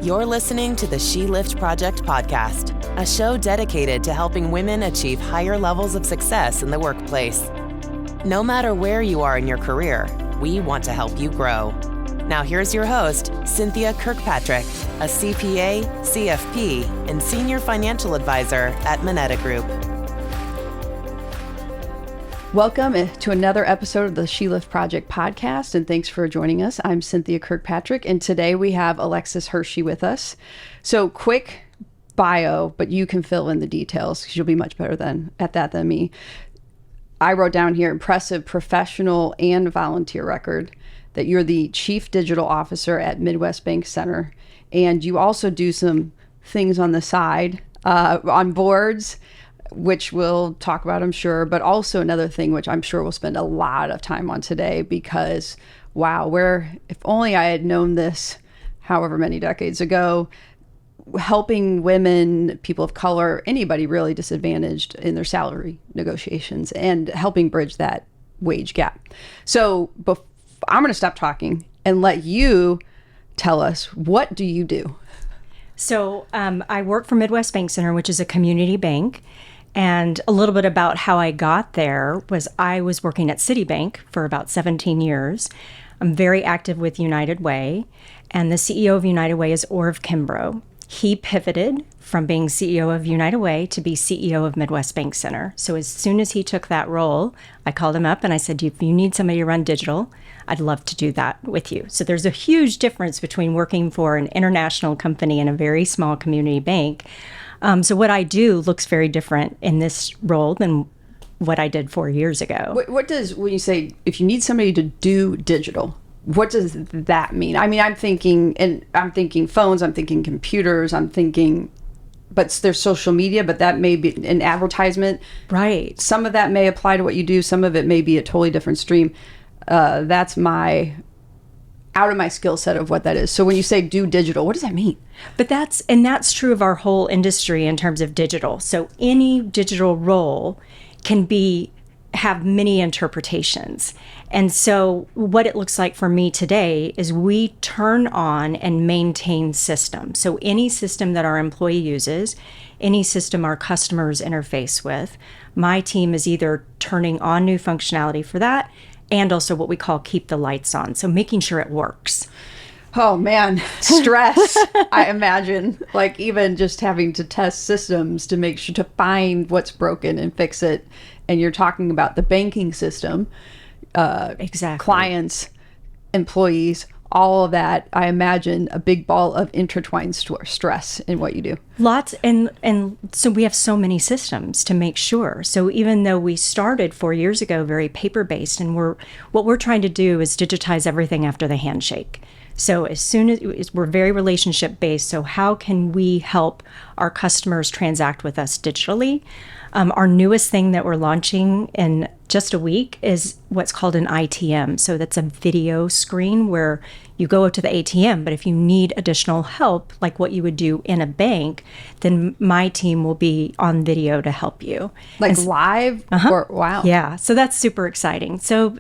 You're listening to the She Lift Project podcast, a show dedicated to helping women achieve higher levels of success in the workplace. No matter where you are in your career, we want to help you grow. Now here's your host, Cynthia Kirkpatrick, a CPA, CFP, and Senior Financial Advisor at Moneta Group. Welcome to another episode of the She Lift Project podcast, and thanks for joining us. I'm Cynthia Kirkpatrick, and today we have Alexis Hershey with us. So quick bio, but you can fill in the details because you'll be much better at that than me. I wrote down here, impressive professional and volunteer record, that you're the Chief Digital Officer at Midwest Bank Center, and you also do some things on the side on boards, which we'll talk about, I'm sure, but also another thing which I'm sure we'll spend a lot of time on today because, wow, if only I had known this however many decades ago, helping women, people of color, anybody really disadvantaged in their salary negotiations and helping bridge that wage gap. So I'm going to stop talking and let you tell us, what do you do? So I work for Midwest Bank Center, which is a community bank. And a little bit about how I got there was I was working at Citibank for about 17 years. I'm very active with United Way, and the CEO of United Way is Orv Kimbrough. He pivoted from being CEO of United Way to be CEO of Midwest Bank Center. So as soon as he took that role, I called him up and I said, if you need somebody to run digital, I'd love to do that with you. So there's a huge difference between working for an international company and a very small community bank. So what I do looks very different in this role than what I did 4 years ago. When you say, if you need somebody to do digital, what does that mean? I mean, I'm thinking phones, I'm thinking computers, but there's social media, but that may be an advertisement. Right. Some of that may apply to what you do. Some of it may be a totally different stream. That's out of my skill set of what that is. So when you say do digital, what does that mean? But that's true of our whole industry in terms of digital. So any digital role can have many interpretations. And so what it looks like for me today is we turn on and maintain systems. So any system that our employee uses, any system our customers interface with, my team is either turning on new functionality for that and also what we call keep the lights on. So making sure it works. Oh man, stress. I imagine, like even just having to test systems to make sure to find what's broken and fix it. And you're talking about the banking system, exactly. Clients, employees, all of that. I imagine a big ball of intertwined stress in what you do. Lots. And so we have so many systems to make sure. So even though we started 4 years ago, very paper-based, and what we're trying to do is digitize everything after the handshake. So as soon as we're very relationship based, so how can we help our customers transact with us digitally? Our newest thing that we're launching in just a week is what's called an ITM. So that's a video screen where you go up to the ATM, but if you need additional help, like what you would do in a bank, then my team will be on video to help you. Like live? Uh-huh. Wow. Yeah, so that's super exciting. So,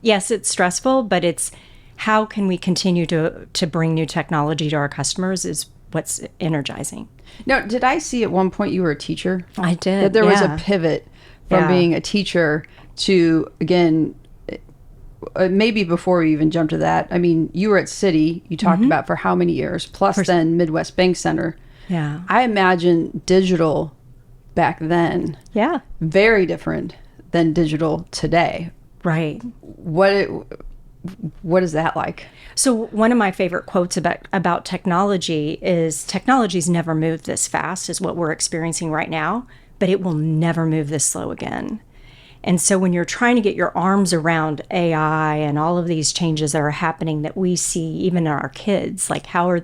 yes, it's stressful, but it's how can we continue to bring new technology to our customers is what's energizing. Now, did I see at one point you were a teacher? I did. That there was a pivot from being a teacher to, again, maybe before we even jump to that, I mean, you were at Citi, you talked about for how many years, plus then Midwest Bank Center. Yeah. I imagine digital back then, very different than digital today. Right. What is that like? So one of my favorite quotes about technology is technology's never moved this fast as what we're experiencing right now, but it will never move this slow again. And so when you're trying to get your arms around AI and all of these changes that are happening that we see even in our kids, like how are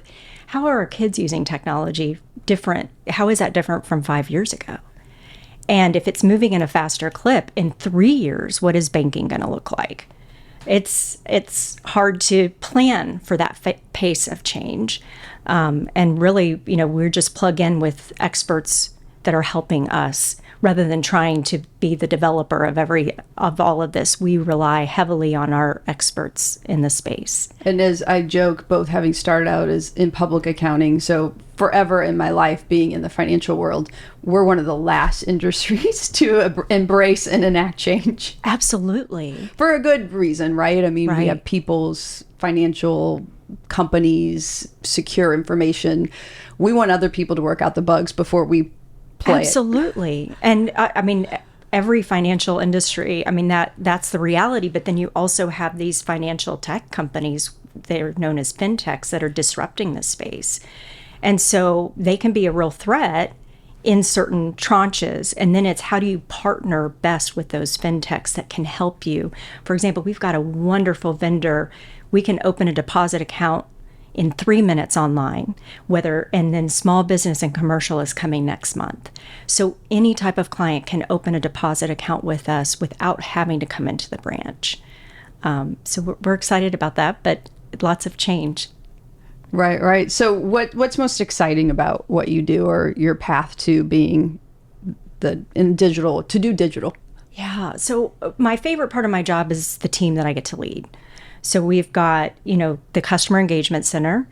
our kids using technology different? How is that different from 5 years ago? And if it's moving in a faster clip, in 3 years, what is banking going to look like? It's hard to plan for that pace of change. And really, we're just plug in with experts that are helping us rather than trying to be the developer of all of this. We rely heavily on our experts in the space. And as I joke, both having started out as in public accounting, so forever in my life being in the financial world, we're one of the last industries to embrace and enact change. Absolutely. For a good reason, right? I mean, we Right. have people's financial companies, secure information. We want other people to work out the bugs before we play it. Absolutely. And I mean, every financial industry, I mean, that's the reality. But then you also have these financial tech companies, they're known as fintechs, that are disrupting this space. And so they can be a real threat in certain tranches. And then it's how do you partner best with those fintechs that can help you? For example, we've got a wonderful vendor. We can open a deposit account in 3 minutes online, and then small business and commercial is coming next month. So any type of client can open a deposit account with us without having to come into the branch. So we're excited about that, but lots of change. Right, right. So what's most exciting about what you do, or your path to being in digital, to do digital? Yeah. So my favorite part of my job is the team that I get to lead. So we've got, the Customer Engagement Center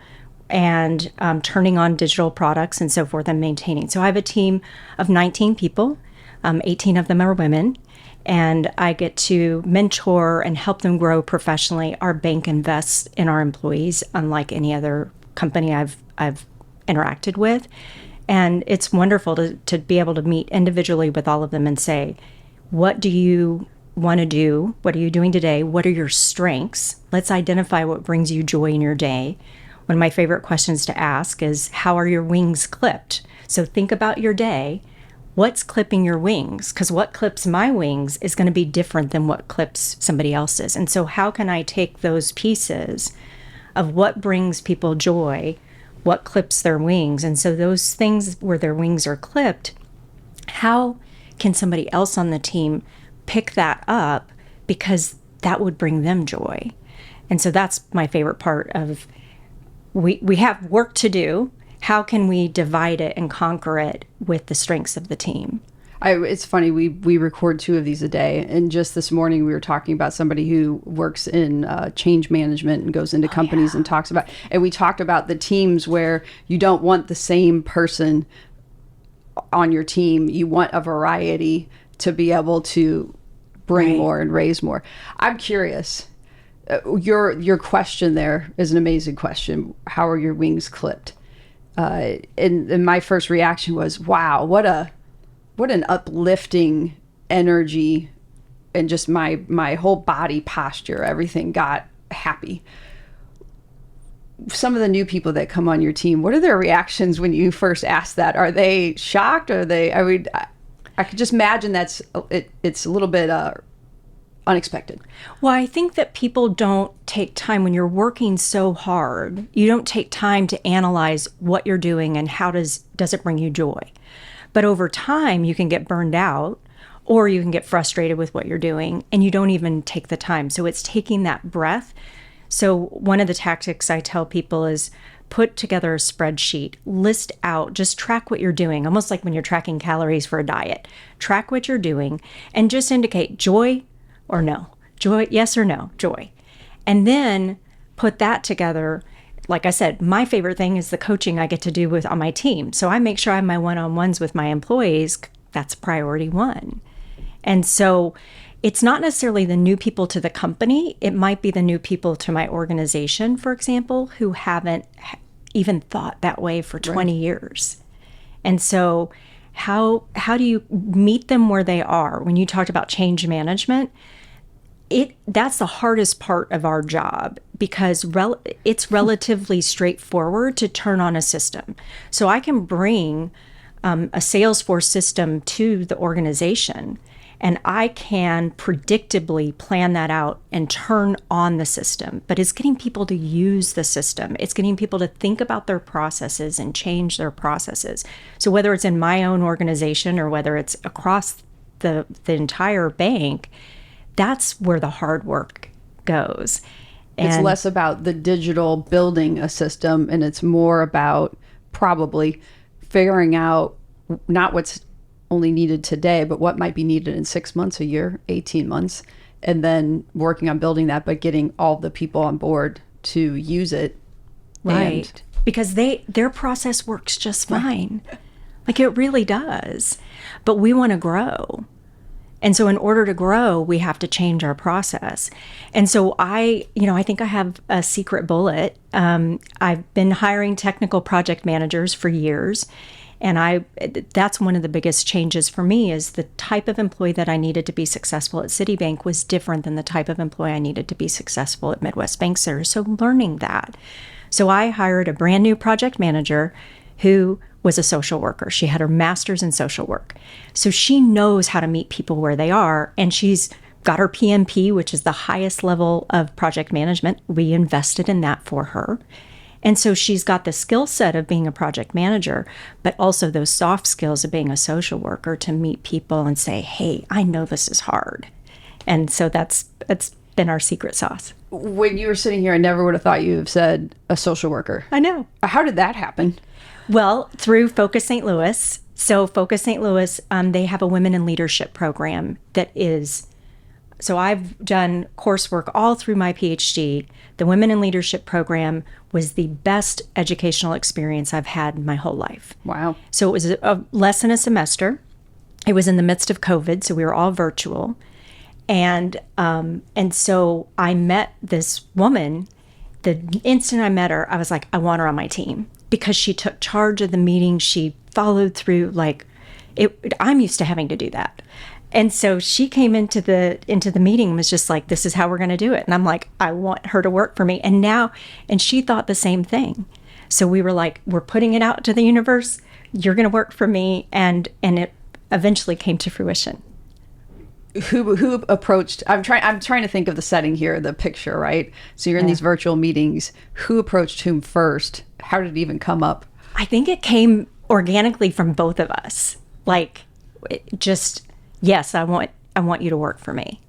and turning on digital products and so forth and maintaining. So I have a team of 19 people, 18 of them are women, and I get to mentor and help them grow professionally. Our bank invests in our employees, unlike any other company I've interacted with. And it's wonderful to be able to meet individually with all of them and say, what do you want to do? What are you doing today? What are your strengths? Let's identify what brings you joy in your day. One of my favorite questions to ask is, how are your wings clipped? So think about your day. What's clipping your wings? Because what clips my wings is going to be different than what clips somebody else's. And so how can I take those pieces of what brings people joy, what clips their wings? And so those things where their wings are clipped, how can somebody else on the team pick that up, because that would bring them joy? And so that's my favorite part of, we have work to do. How can we divide it and conquer it with the strengths of the team? It's funny, we record 2 of these a day, and just this morning we were talking about somebody who works in change management and goes into companies and talks about, and we talked about the teams where you don't want the same person on your team. You want a variety to be able to bring more and raise more. I'm curious. Your question there is an amazing question. How are your wings clipped? And my first reaction was, wow, what an uplifting energy, and just my whole body posture, everything got happy. Some of the new people that come on your team, what are their reactions when you first ask that? Are they shocked? I could just imagine it's a little bit unexpected. Well, I think that people don't take time when you're working so hard. You don't take time to analyze what you're doing and how does it bring you joy. But over time, you can get burned out, or you can get frustrated with what you're doing, and you don't even take the time. So it's taking that breath. So one of the tactics I tell people is put together a spreadsheet, list out, just track what you're doing, almost like when you're tracking calories for a diet. Track what you're doing and just indicate joy or no, joy, yes or no, joy. And then put that together. Like I said, my favorite thing is the coaching I get to do on my team. So I make sure I have my one-on-ones with my employees. That's priority 1. And so it's not necessarily the new people to the company. It might be the new people to my organization, for example, who haven't even thought that way for 20 years. And so how do you meet them where they are? When you talked about change management, that's the hardest part of our job, because it's relatively straightforward to turn on a system. So I can bring a Salesforce system to the organization, and I can predictably plan that out and turn on the system. But it's getting people to use the system. It's getting people to think about their processes and change their processes. So whether it's in my own organization or whether it's across the entire bank, that's where the hard work goes. It's less about the digital building a system, and it's more about probably figuring out not what's only needed today, but what might be needed in 6 months, a year, 18 months, and then working on building that, but getting all the people on board to use it. Right. Because their process works just fine. Like it really does. But we want to grow. And so in order to grow, we have to change our process. And so I think I have a secret bullet. I've been hiring technical project managers for years. And that's one of the biggest changes for me is the type of employee that I needed to be successful at Citibank was different than the type of employee I needed to be successful at Midwest Bank Center. So learning that. So I hired a brand new project manager who was a social worker. She had her master's in social work. So she knows how to meet people where they are. And she's got her PMP, which is the highest level of project management. We invested in that for her. And so she's got the skill set of being a project manager, but also those soft skills of being a social worker to meet people and say, hey, I know this is hard. And so that's been our secret sauce. When you were sitting here, I never would have thought you have said a social worker. I know. How did that happen? Well, through Focus St. Louis. So Focus St. Louis, they have a women in leadership program so I've done coursework all through my PhD. The Women in Leadership program was the best educational experience I've had in my whole life. Wow. So it was less than a semester. It was in the midst of COVID, so we were all virtual. And so I met this woman. The instant I met her, I was like, I want her on my team because she took charge of the meeting. She followed through I'm used to having to do that. And so she came into the meeting and was just like, this is how we're going to do it. And I'm like, I want her to work for me. And she thought the same thing. So we were like, we're putting it out to the universe. You're going to work for me. And it eventually came to fruition. Who approached, I'm trying to think of the setting here, the picture, right? So you're in these virtual meetings. Who approached whom first? How did it even come up? I think it came organically from both of us. Yes, I want you to work for me.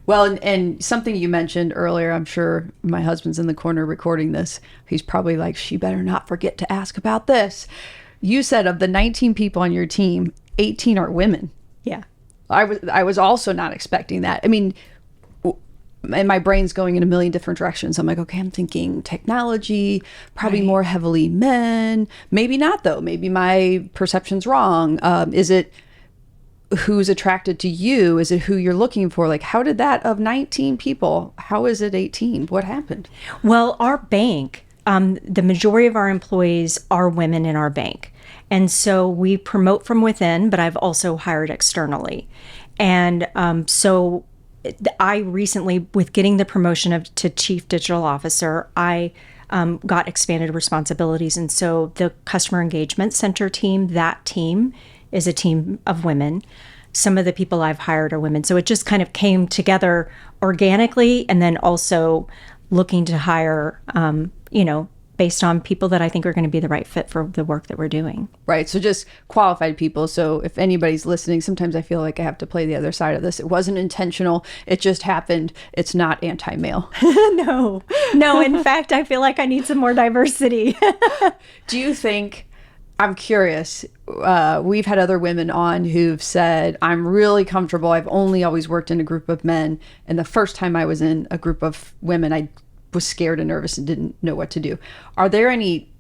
Well, and something you mentioned earlier, I'm sure my husband's in the corner recording this. He's probably like, she better not forget to ask about this. You said of the 19 people on your team, 18 are women. Yeah. I was also not expecting that. I mean, and my brain's going in a million different directions. I'm like, okay, I'm thinking technology, probably more heavily men. Maybe not, though. Maybe my perception's wrong. Is it who's attracted to you? Is it who you're looking for? Like, how did that, of 19 people, how is it 18? What happened? Well, our bank, the majority of our employees are women in our bank. And so we promote from within, but I've also hired externally. And so I recently, with getting the promotion to Chief Digital Officer, I got expanded responsibilities. And so the Customer Engagement Center team, that team is a team of women. Some of the people I've hired are women. So it just kind of came together organically, and then also looking to hire, based on people that I think are going to be the right fit for the work that we're doing. Right. So just qualified people. So if anybody's listening, sometimes I feel like I have to play the other side of this. It wasn't intentional. It just happened. It's not anti-male. No. In fact, I feel like I need some more diversity. Do you think, I'm curious, we've had other women on who've said, I'm really comfortable. I've only always worked in a group of men. And the first time I was in a group of women, I was scared and nervous and didn't know what to do. Are there any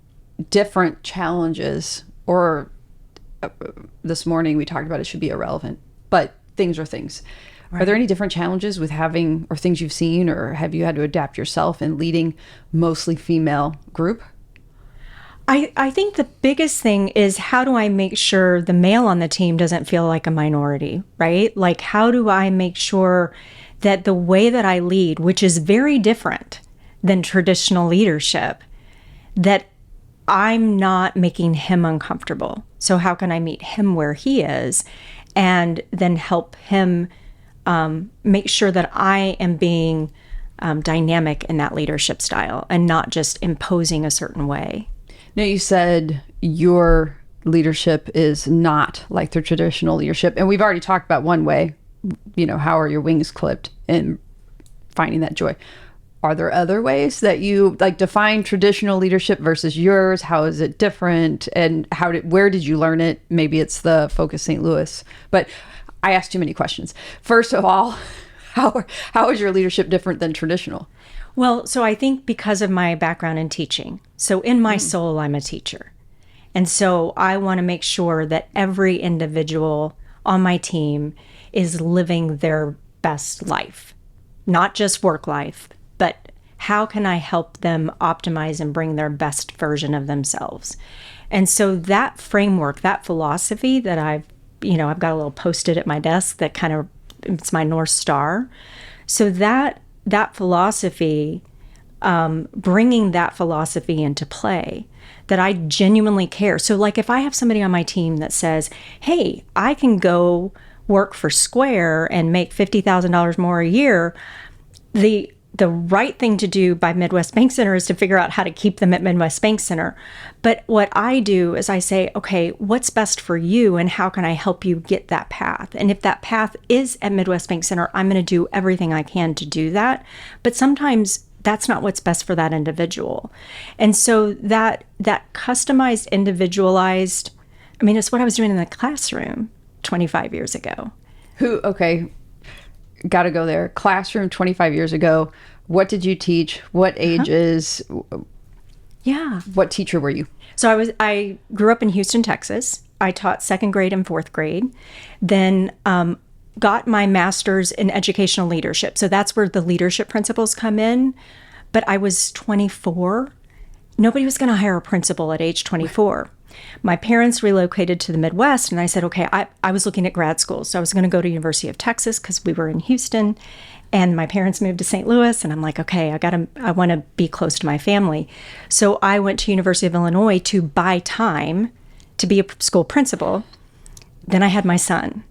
different challenges, or this morning we talked about it should be irrelevant, but things are things. Right. Are there any different challenges with having, or things you've seen, or have you had to adapt yourself in leading mostly female group? I think the biggest thing is, how do I make sure the male on the team doesn't feel like a minority, right? Like, how do I make sure that the way that I lead, which is very different than traditional leadership, that I'm not making him uncomfortable. So how can I meet him where he is, and then help him make sure that I am being dynamic in that leadership style and not just imposing a certain way. Now, you said your leadership is not like the traditional leadership. And we've already talked about one way, how are your wings clipped and finding that joy. Are there other ways that you like define traditional leadership versus yours? How is it different? And where did you learn it? Maybe it's the Focus St. Louis, but I asked too many questions. First of all, how is your leadership different than traditional? Well, so I think because of my background in teaching, so in my soul, I'm a teacher. And so I want to make sure that every individual on my team is living their best life, not just work life, but how can I help them optimize and bring their best version of themselves? And so that framework, that philosophy that I've got a little Post-it at my desk that kind of, it's my North Star. So that philosophy, bringing that philosophy into play, that I genuinely care. So like if I have somebody on my team that says, hey, I can go work for Square and make $50,000 more a year, the right thing to do by Midwest Bank Center is to figure out how to keep them at Midwest Bank Center. But what I do is I say, okay, what's best for you and how can I help you get that path? And if that path is at Midwest Bank Center, I'm going to do everything I can to do that. But sometimes that's not what's best for that individual. And so that customized, individualized, I mean, it's what I was doing in the classroom 25 years ago. Okay. Got to go there. Classroom 25 years ago. What did you teach? What ages? Yeah. What teacher were you? So I grew up in Houston, Texas. I taught 2nd grade and 4th grade. Then got my master's in educational leadership. So that's where the leadership principles come in. But I was 24. Nobody was going to hire a principal at age 24. My parents relocated to the Midwest, and I said, okay, I was looking at grad school. So I was going to go to University of Texas because we were in Houston, and my parents moved to St. Louis, and I'm like, okay, I want to be close to my family. So I went to University of Illinois to buy time to be a school principal. Then I had my son,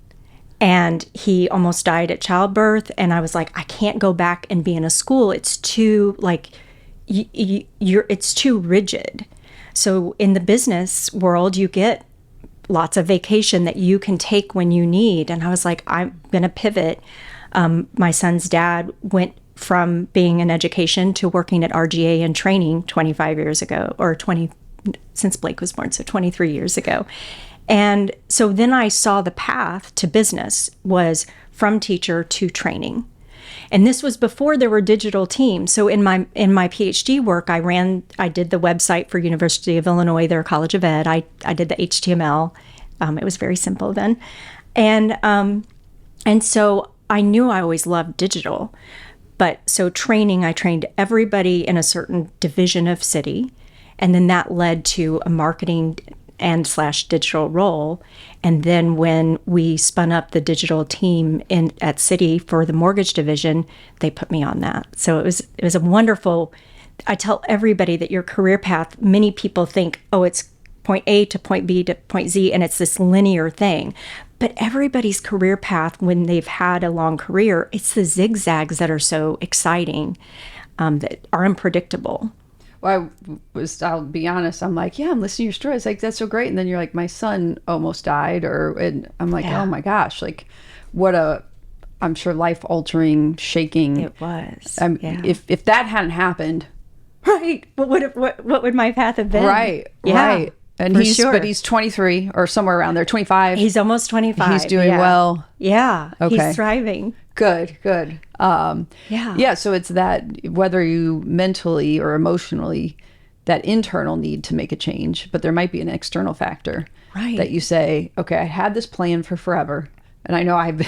and he almost died at childbirth, and I was like, I can't go back and be in a school. It's too, like, it's too rigid. So in the business world, you get lots of vacation that you can take when you need. And I was like, I'm going to pivot. My son's dad went from being in education to working at RGA and training 25 years ago, or since Blake was born, so 23 years ago. And so then I saw the path to business was from teacher to training. And this was before there were digital teams. So in my PhD work, I did the website for University of Illinois, their College of Ed. I did the HTML. It was very simple then. And so I knew I always loved digital. But so training, I trained everybody in a certain division of Citi. And then that led to a marketing and / digital role. And then when we spun up the digital team at Citi for the mortgage division, they put me on that. So it was a wonderful, I tell everybody that your career path, many people think, oh, it's point A to point B to point Z, and it's this linear thing. But everybody's career path, when they've had a long career, it's the zigzags that are so exciting, that are unpredictable. Well, I'll be honest, I'm like, yeah, I'm listening to your story. It's like, that's so great. And then you're like, my son almost died, and I'm like, oh my gosh, like I'm sure life-altering, shaking. It was. If that hadn't happened. Right. What would my path have been? Right. Yeah. Right. And he's 23 or somewhere around there, 25. He's almost 25. He's doing well. Yeah. Okay. He's thriving. Good. Yeah. So it's that, whether you mentally or emotionally, that internal need to make a change, but there might be an external factor, right, that you say, okay, I had this plan for forever. And I know I've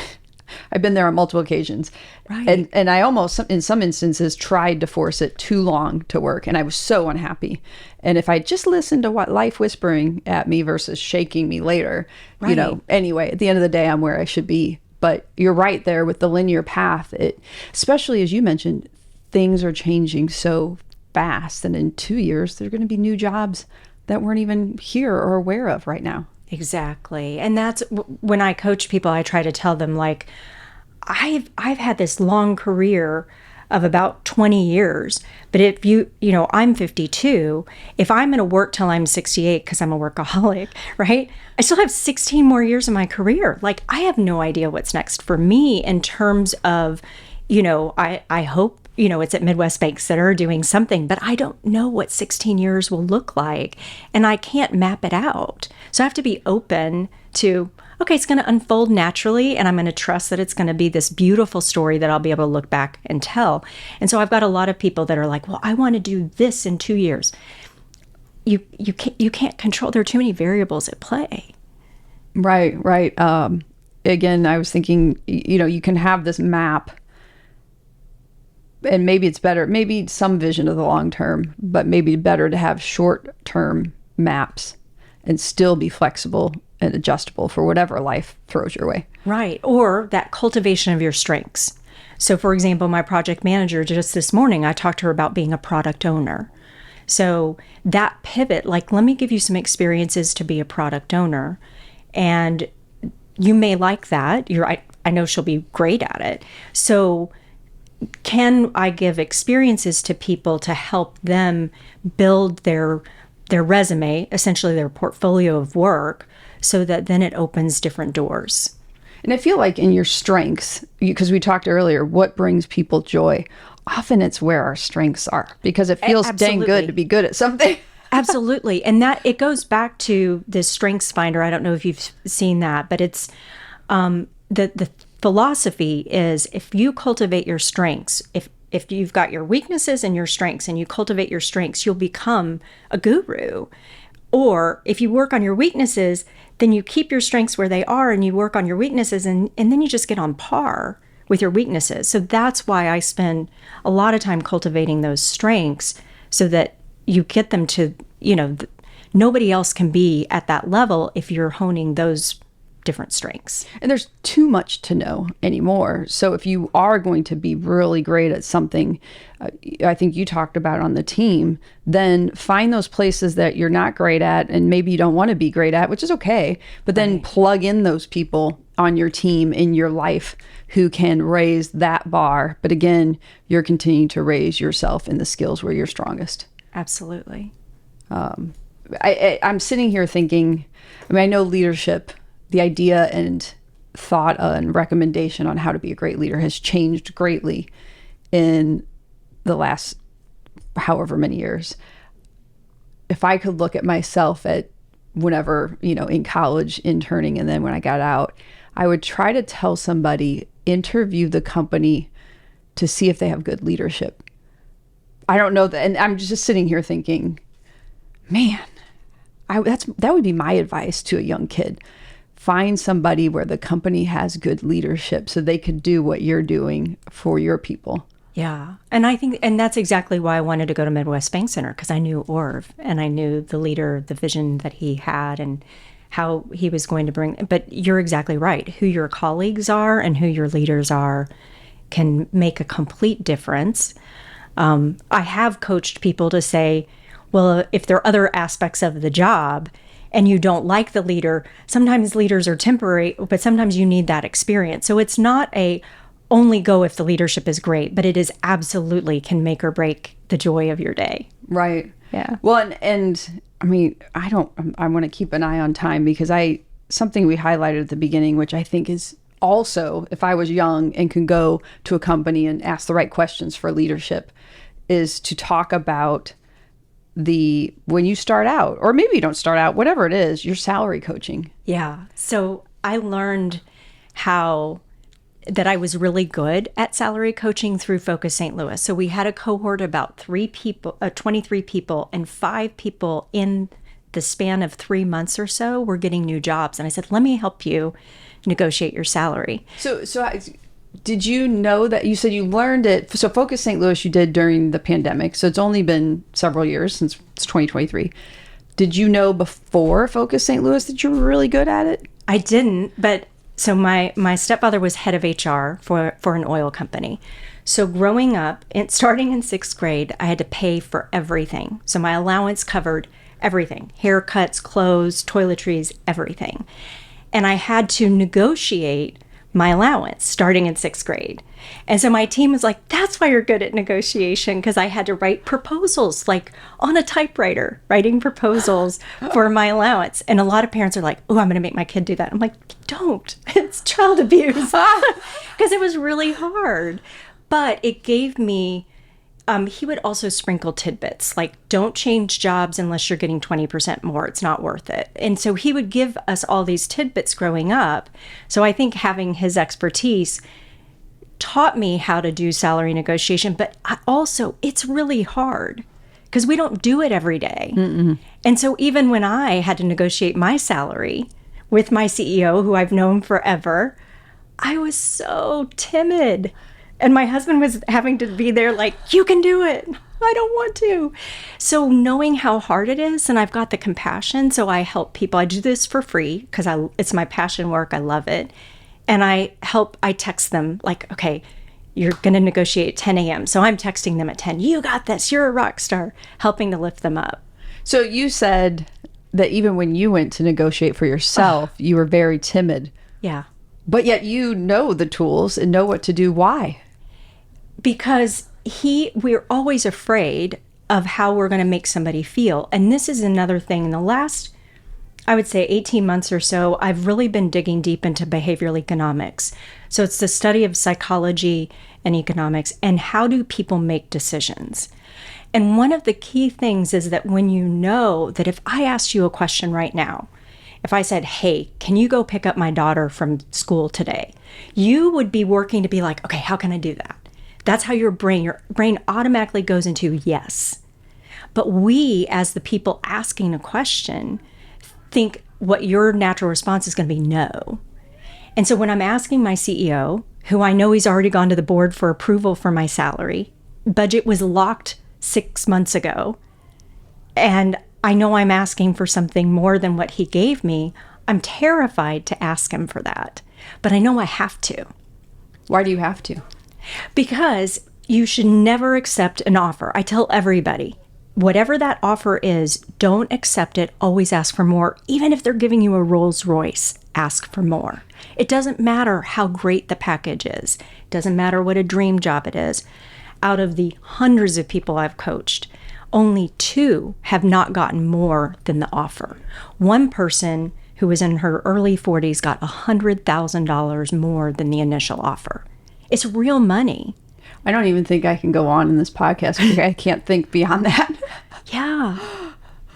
been there on multiple occasions. Right. And I almost, in some instances, tried to force it too long to work. And I was so unhappy. And if I just listened to what life whispering at me versus shaking me later, right, anyway, at the end of the day, I'm where I should be. But you're right there with the linear path. Especially as you mentioned, things are changing so fast. And in 2 years, there are going to be new jobs that weren't even here or aware of right now. Exactly. And that's when I coach people, I try to tell them, like, I've had this long career of about 20 years, but if I'm 52, if I'm going to work till I'm 68 because I'm a workaholic, right? I still have 16 more years of my career. Like, I have no idea what's next for me in terms of, I hope, it's at Midwest Bank Center doing something, but I don't know what 16 years will look like, and I can't map it out. So I have to be open to, okay, it's going to unfold naturally, and I'm going to trust that it's going to be this beautiful story that I'll be able to look back and tell. And so I've got a lot of people that are like, well, I want to do this in 2 years. You can't control. There are too many variables at play. Right. Again, I was thinking, you can have this map, and maybe it's better, maybe some vision of the long term, but maybe better to have short term maps and still be flexible and adjustable for whatever life throws your way. Right. Or that cultivation of your strengths. So, for example, my project manager, just this morning, I talked to her about being a product owner. So that pivot, like, let me give you some experiences to be a product owner. And you may like that. I know she'll be great at it. So can I give experiences to people to help them build their resume, essentially their portfolio of work, so that then it opens different doors? And I feel like in your strengths, because we talked earlier, what brings people joy? Often it's where our strengths are, because it feels dang good to be good at something. Absolutely. And that it goes back to this Strengths Finder. I don't know if you've seen that, but it's the philosophy is, if you cultivate your strengths, if you've got your weaknesses and your strengths and you cultivate your strengths, you'll become a guru. Or if you work on your weaknesses, then you keep your strengths where they are and you work on your weaknesses, and then you just get on par with your weaknesses. So that's why I spend a lot of time cultivating those strengths, so that you get them to, nobody else can be at that level if you're honing those different strengths. And there's too much to know anymore. So if you are going to be really great at something, I think you talked about on the team, then find those places that you're not great at and maybe you don't want to be great at, which is okay. But then plug in those people on your team in your life who can raise that bar. But again, you're continuing to raise yourself in the skills where you're strongest. Absolutely. I'm sitting here thinking, I know leadership, the idea and thought and recommendation on how to be a great leader has changed greatly in the last however many years. If I could look at myself at whenever, in college interning, and then when I got out, I would try to tell somebody, interview the company to see if they have good leadership. I don't know that. And I'm just sitting here thinking, man, that would be my advice to a young kid. Find somebody where the company has good leadership so they could do what you're doing for your people. Yeah. And I think, and that's exactly why I wanted to go to Midwest Bank Center, because I knew Orv and I knew the leader, the vision that he had and how he was going to bring. But you're exactly right. Who your colleagues are and who your leaders are can make a complete difference. I have coached people to say, well, if there are other aspects of the job and you don't like the leader, sometimes leaders are temporary, but sometimes you need that experience. So it's not a only go if the leadership is great, but it is absolutely can make or break the joy of your day. Right. Yeah. Well, and I want to keep an eye on time, because something we highlighted at the beginning, which I think is also, if I was young and could go to a company and ask the right questions for leadership, is to talk about when you start out, or maybe you don't start out, whatever it is, your salary coaching. Yeah. So I learned that I was really good at salary coaching through Focus St. Louis. So we had a cohort about 23 people, and 5 people in the span of 3 months or so were getting new jobs. And I said, let me help you negotiate your salary. So did you know that you said you learned it? So Focus St. Louis you did during the pandemic. So it's only been several years since it's 2023. Did you know before Focus St. Louis that you were really good at it? I didn't, but so my stepfather was head of HR for an oil company. So growing up, starting in 6th grade, I had to pay for everything. So my allowance covered everything: haircuts, clothes, toiletries, everything. And I had to negotiate my allowance starting in 6th grade. And so my team was like, that's why you're good at negotiation, because I had to write proposals, like on a typewriter, writing proposals for my allowance. And a lot of parents are like, oh, I'm going to make my kid do that. I'm like, don't. It's child abuse. Because it was really hard. But it gave me He would also sprinkle tidbits like, don't change jobs unless you're getting 20% more. It's not worth it. And so he would give us all these tidbits growing up. So I think having his expertise taught me how to do salary negotiation, but also it's really hard because we don't do it every day. And so even when I had to negotiate my salary with my CEO, who I've known forever, I was so timid. And my husband was having to be there like, you can do it. I don't want to. So knowing how hard it is, and I've got the compassion, so I help people. I do this for free because it's my passion work. I love it. And I text them like, okay, you're going to negotiate at 10 a.m. So I'm texting them at 10. You got this. You're a rock star, helping to lift them up. So you said that even when you went to negotiate for yourself, you were very timid. Yeah. But yet you know the tools and know what to do. Why? Because we're always afraid of how we're going to make somebody feel. And this is another thing. In the last, I would say 18 months or so, I've really been digging deep into behavioral economics. So it's the study of psychology and economics and how do people make decisions. And one of the key things is that when you know that if I asked you a question right now, if I said, hey, can you go pick up my daughter from school today? You would be working to be like, okay, how can I do that? That's how your brain automatically goes into yes. But we, as the people asking a question, think what your natural response is going to be no. And so when I'm asking my CEO, who I know he's already gone to the board for approval for my salary, budget was locked 6 months ago, and I know I'm asking for something more than what he gave me, I'm terrified to ask him for that. But I know I have to. Why do you have to? Because you should never accept an offer. I tell everybody, whatever that offer is, don't accept it. Always ask for more. Even if they're giving you a Rolls Royce, ask for more. It doesn't matter how great the package is. It doesn't matter what a dream job it is. Out of the hundreds of people I've coached, only 2 have not gotten more than the offer. One person who was in her early 40s got $100,000 more than the initial offer. It's real money. I don't even think I can go on in this podcast because I can't think beyond that.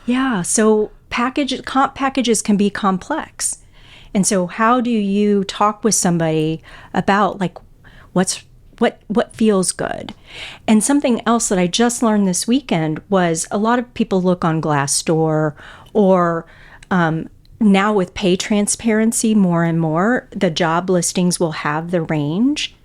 Yeah. So comp packages can be complex. And so how do you talk with somebody about like what feels good? And something else that I just learned this weekend was a lot of people look on Glassdoor or now with pay transparency more and more, the job listings will have the range.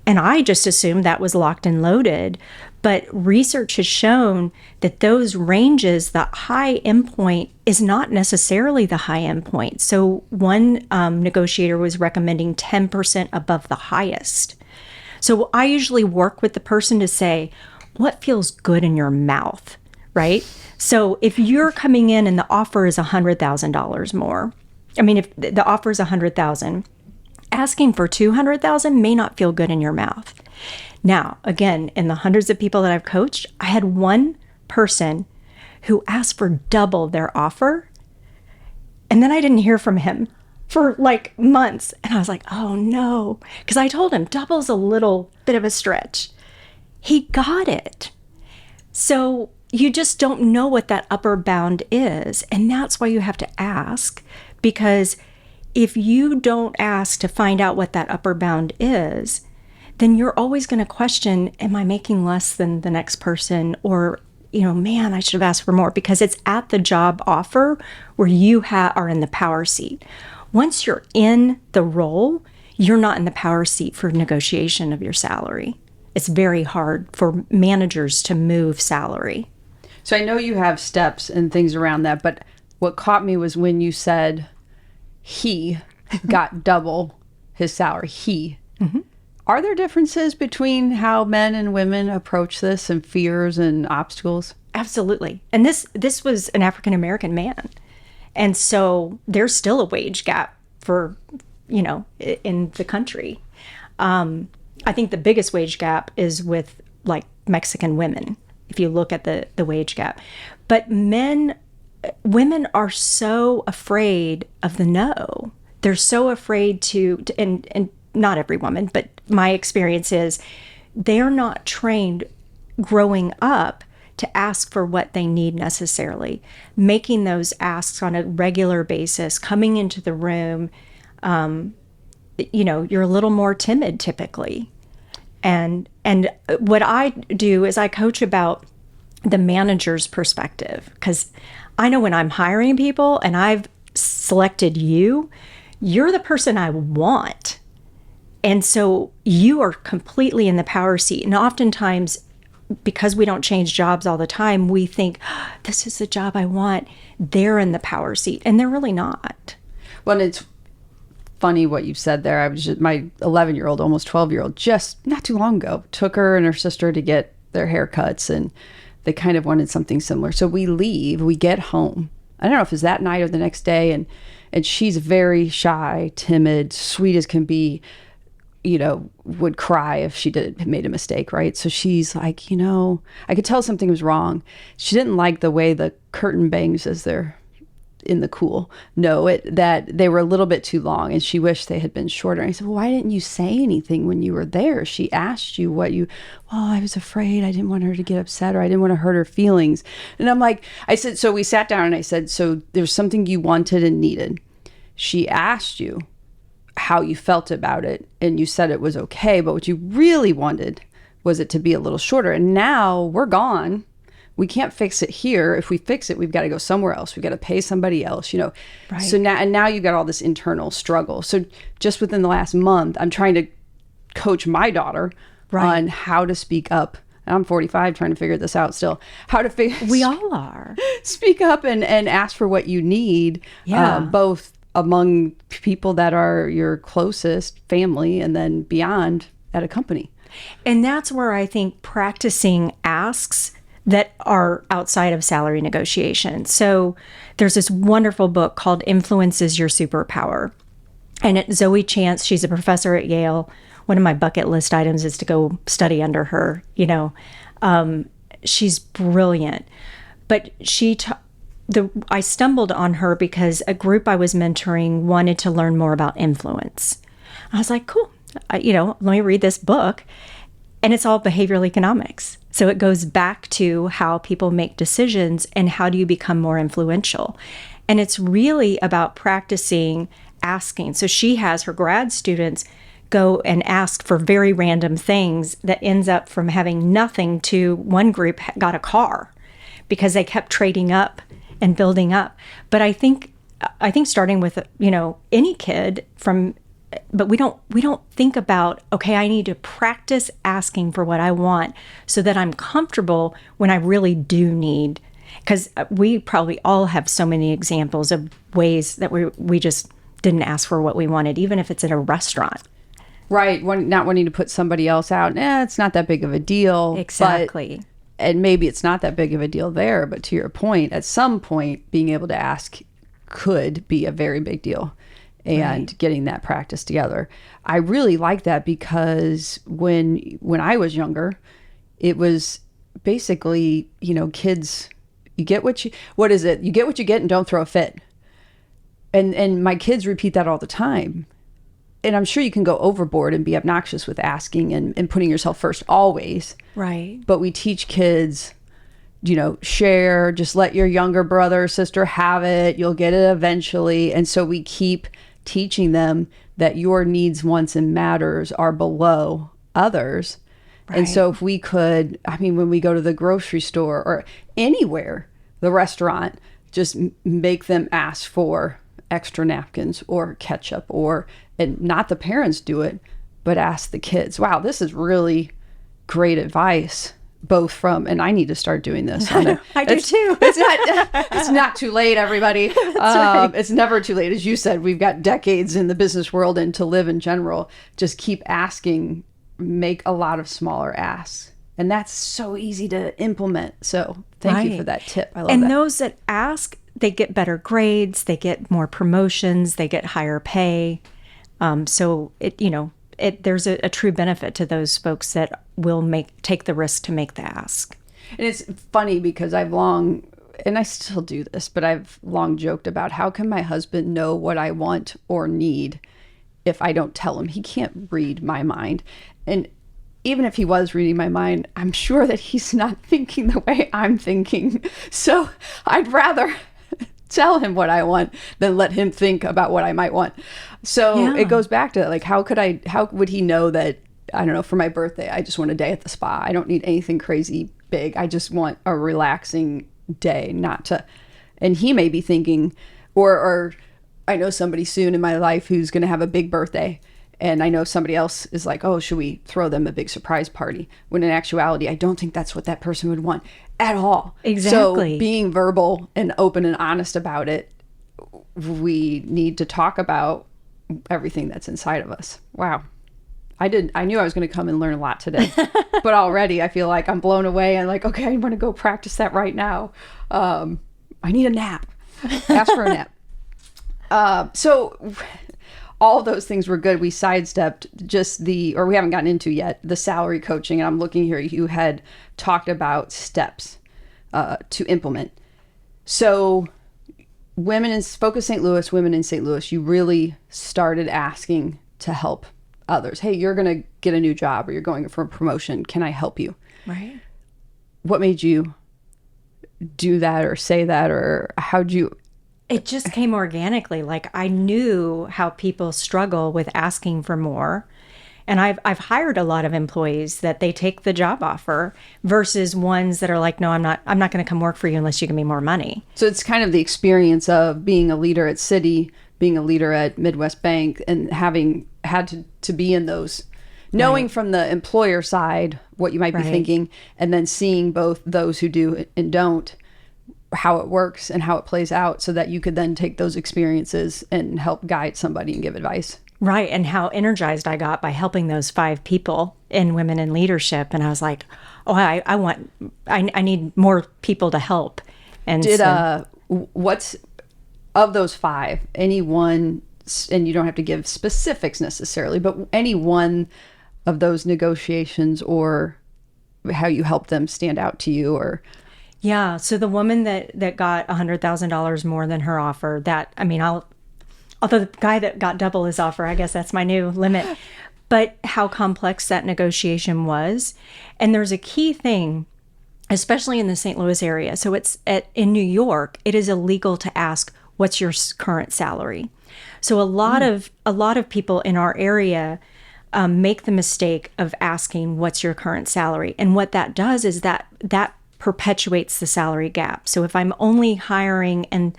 And I just assumed that was locked and loaded. But research has shown that those ranges, the high endpoint is not necessarily the high endpoint. So one negotiator was recommending 10% above the highest. So I usually work with the person to say, what feels good in your mouth, right? So if you're coming in and the offer is $100,000 more, if the offer is $100,000, asking for $200,000 may not feel good in your mouth. Now, again, in the hundreds of people that I've coached, I had one person who asked for double their offer, and then I didn't hear from him for like months. And I was like, oh no, because I told him double's a little bit of a stretch. He got it. So you just don't know what that upper bound is. And that's why you have to ask, because if you don't ask to find out what that upper bound is, then you're always going to question, am I making less than the next person? Or, man, I should have asked for more, because it's at the job offer where you are in the power seat. Once you're in the role, you're not in the power seat for negotiation of your salary. It's very hard for managers to move salary. So I know you have steps and things around that, but what caught me was when you said he got double his salary. Mm-hmm. Are there differences between how men and women approach this and fears and obstacles? Absolutely. And this was an African-American man. And so there's still a wage gap for, in the country. I think the biggest wage gap is with like Mexican women, if you look at the wage gap. But women are so afraid of the no. They're so afraid to and not every woman, but my experience is they're not trained growing up to ask for what they need necessarily, making those asks on a regular basis, coming into the room. You're a little more timid typically. And what I do is I coach about the manager's perspective, because I know when I'm hiring people and I've selected you, you're the person I want. And so you are completely in the power seat. And oftentimes, because we don't change jobs all the time, we think, this is the job I want. They're in the power seat, and they're really not. Well, it's funny what you said there. My 11-year-old, almost 12-year-old, just not too long ago, took her and her sister to get their haircuts, and they kind of wanted something similar. So we get home. I don't know if it was that night or the next day, and she's very shy, timid, sweet as can be, would cry if she made a mistake, right? So she's like, I could tell something was wrong. She didn't like the way the curtain bangs as they're in the cool. That they were a little bit too long, and she wished they had been shorter. And I said, well, why didn't you say anything when you were there? She asked you well, I was afraid. I didn't want her to get upset, or I didn't want to hurt her feelings. And I said, so we sat down and I said, so there's something you wanted and needed. She asked you how you felt about it, and you said it was okay, but what you really wanted was it to be a little shorter. And now we're gone. We can't fix it here. If we fix it, we've got to go somewhere else. We've got to pay somebody else, Right. So now you've got all this internal struggle. So just within the last month, I'm trying to coach my daughter on how to speak up. And I'm 45 trying to figure this out still. We all are. Speak up and ask for what you need, both among people that are your closest family and then beyond at a company. And that's where I think practicing asks that are outside of salary negotiation. So there's this wonderful book called Influence is Your Superpower. And Zoe Chance, she's a professor at Yale. One of my bucket list items is to go study under her. She's brilliant. But I stumbled on her because a group I was mentoring wanted to learn more about influence. I was like, cool, let me read this book. And it's all behavioral economics. So it goes back to how people make decisions and how do you become more influential. And it's really about practicing asking. So she has her grad students go and ask for very random things that ends up from having nothing to one group got a car because they kept trading up and building up. But I think starting with, any kid but we don't think about, okay, I need to practice asking for what I want so that I'm comfortable when I really do need. Because we probably all have so many examples of ways that we just didn't ask for what we wanted, even if it's at a restaurant. Right. Not wanting to put somebody else out. It's not that big of a deal. Exactly. And maybe it's not that big of a deal there. But to your point, at some point, being able to ask could be a very big deal. And getting that practice together. I really like that because when I was younger, it was basically, kids, you get what you get and don't throw a fit. And my kids repeat that all the time. And I'm sure you can go overboard and be obnoxious with asking and putting yourself first always. Right. But we teach kids, share, just let your younger brother or sister have it. You'll get it eventually. And so we keep teaching them that your needs, wants, and matters are below others. Right. And so if we could, when we go to the grocery store or anywhere, the restaurant, just make them ask for extra napkins or ketchup, and not the parents do it, but ask the kids. Wow, this is really great advice. Both from, and I need to start doing this. I do too. It's not too late, everybody. Right. It's never too late. As you said, we've got decades in the business world and to live in general. Just keep asking, make a lot of smaller asks. And that's so easy to implement. So thank you for that tip. I love that. And those that ask, they get better grades, they get more promotions, they get higher pay. So there's a true benefit to those folks that will take the risk to make the ask. And it's funny because and I still do this, but I've long joked about how can my husband know what I want or need if I don't tell him? He can't read my mind. And even if he was reading my mind, I'm sure that he's not thinking the way I'm thinking. So I'd rather tell him what I want than let him think about what I might want. So it goes back to like, how would he know that, I don't know, for my birthday, I just want a day at the spa. I don't need anything crazy big. I just want a relaxing day, and he may be thinking, or I know somebody soon in my life who's going to have a big birthday. And I know somebody else is like, oh, should we throw them a big surprise party? When in actuality, I don't think that's what that person would want at all. Exactly. So being verbal and open and honest about it, we need to talk about everything that's inside of us. Wow. I knew I was going to come and learn a lot today, but already I feel like I'm blown away and like, okay, I want to go practice that right now. I need a nap. Ask for a nap. So all those things were good. We sidestepped we haven't gotten into yet, the salary coaching. And I'm looking here, you had talked about steps to implement. So women in St. Louis, you really started asking to help others. Hey, you're going to get a new job or you're going for a promotion. Can I help you? Right. What made you do that or say that, or how'd you? It just came organically. Like, I knew how people struggle with asking for more. And I've hired a lot of employees that they take the job offer versus ones that are like, no, I'm not going to come work for you unless you give me more money. So it's kind of the experience of being a leader at Citi, being a leader at Midwest Bank, and having had to be in those, knowing from the employer side what you might be thinking, and then seeing both those who do and don't, how it works and how it plays out, so that you could then take those experiences and help guide somebody and give advice. Right. And how energized I got by helping those 5 people in women in leadership. And I was like, oh, I need more people to help. And what's of those 5, any one, and you don't have to give specifics necessarily, but any one of those negotiations or how you help them stand out to you? Or yeah. So the woman that got $100,000 more than her offer, although the guy that got double his offer, I guess that's my new limit, but how complex that negotiation was. And there's a key thing, especially in the St. Louis area. So in New York, it is illegal to ask, what's your current salary? So a lot of people in our area make the mistake of asking, what's your current salary? And what that does is that perpetuates the salary gap. So if I'm only hiring and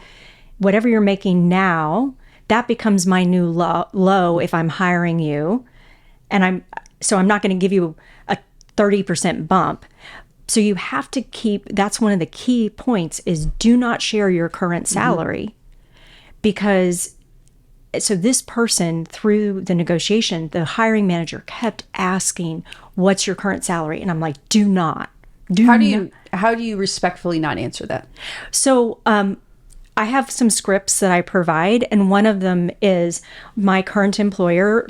whatever you're making now, that becomes my new low if I'm hiring you. And I'm not going to give you a 30% bump. So you have to that's one of the key points is do not share your current salary. Because so this person, through the negotiation, the hiring manager kept asking, what's your current salary? And I'm like, do not. How do you respectfully not answer that? So I have some scripts that I provide, and one of them is my current employer,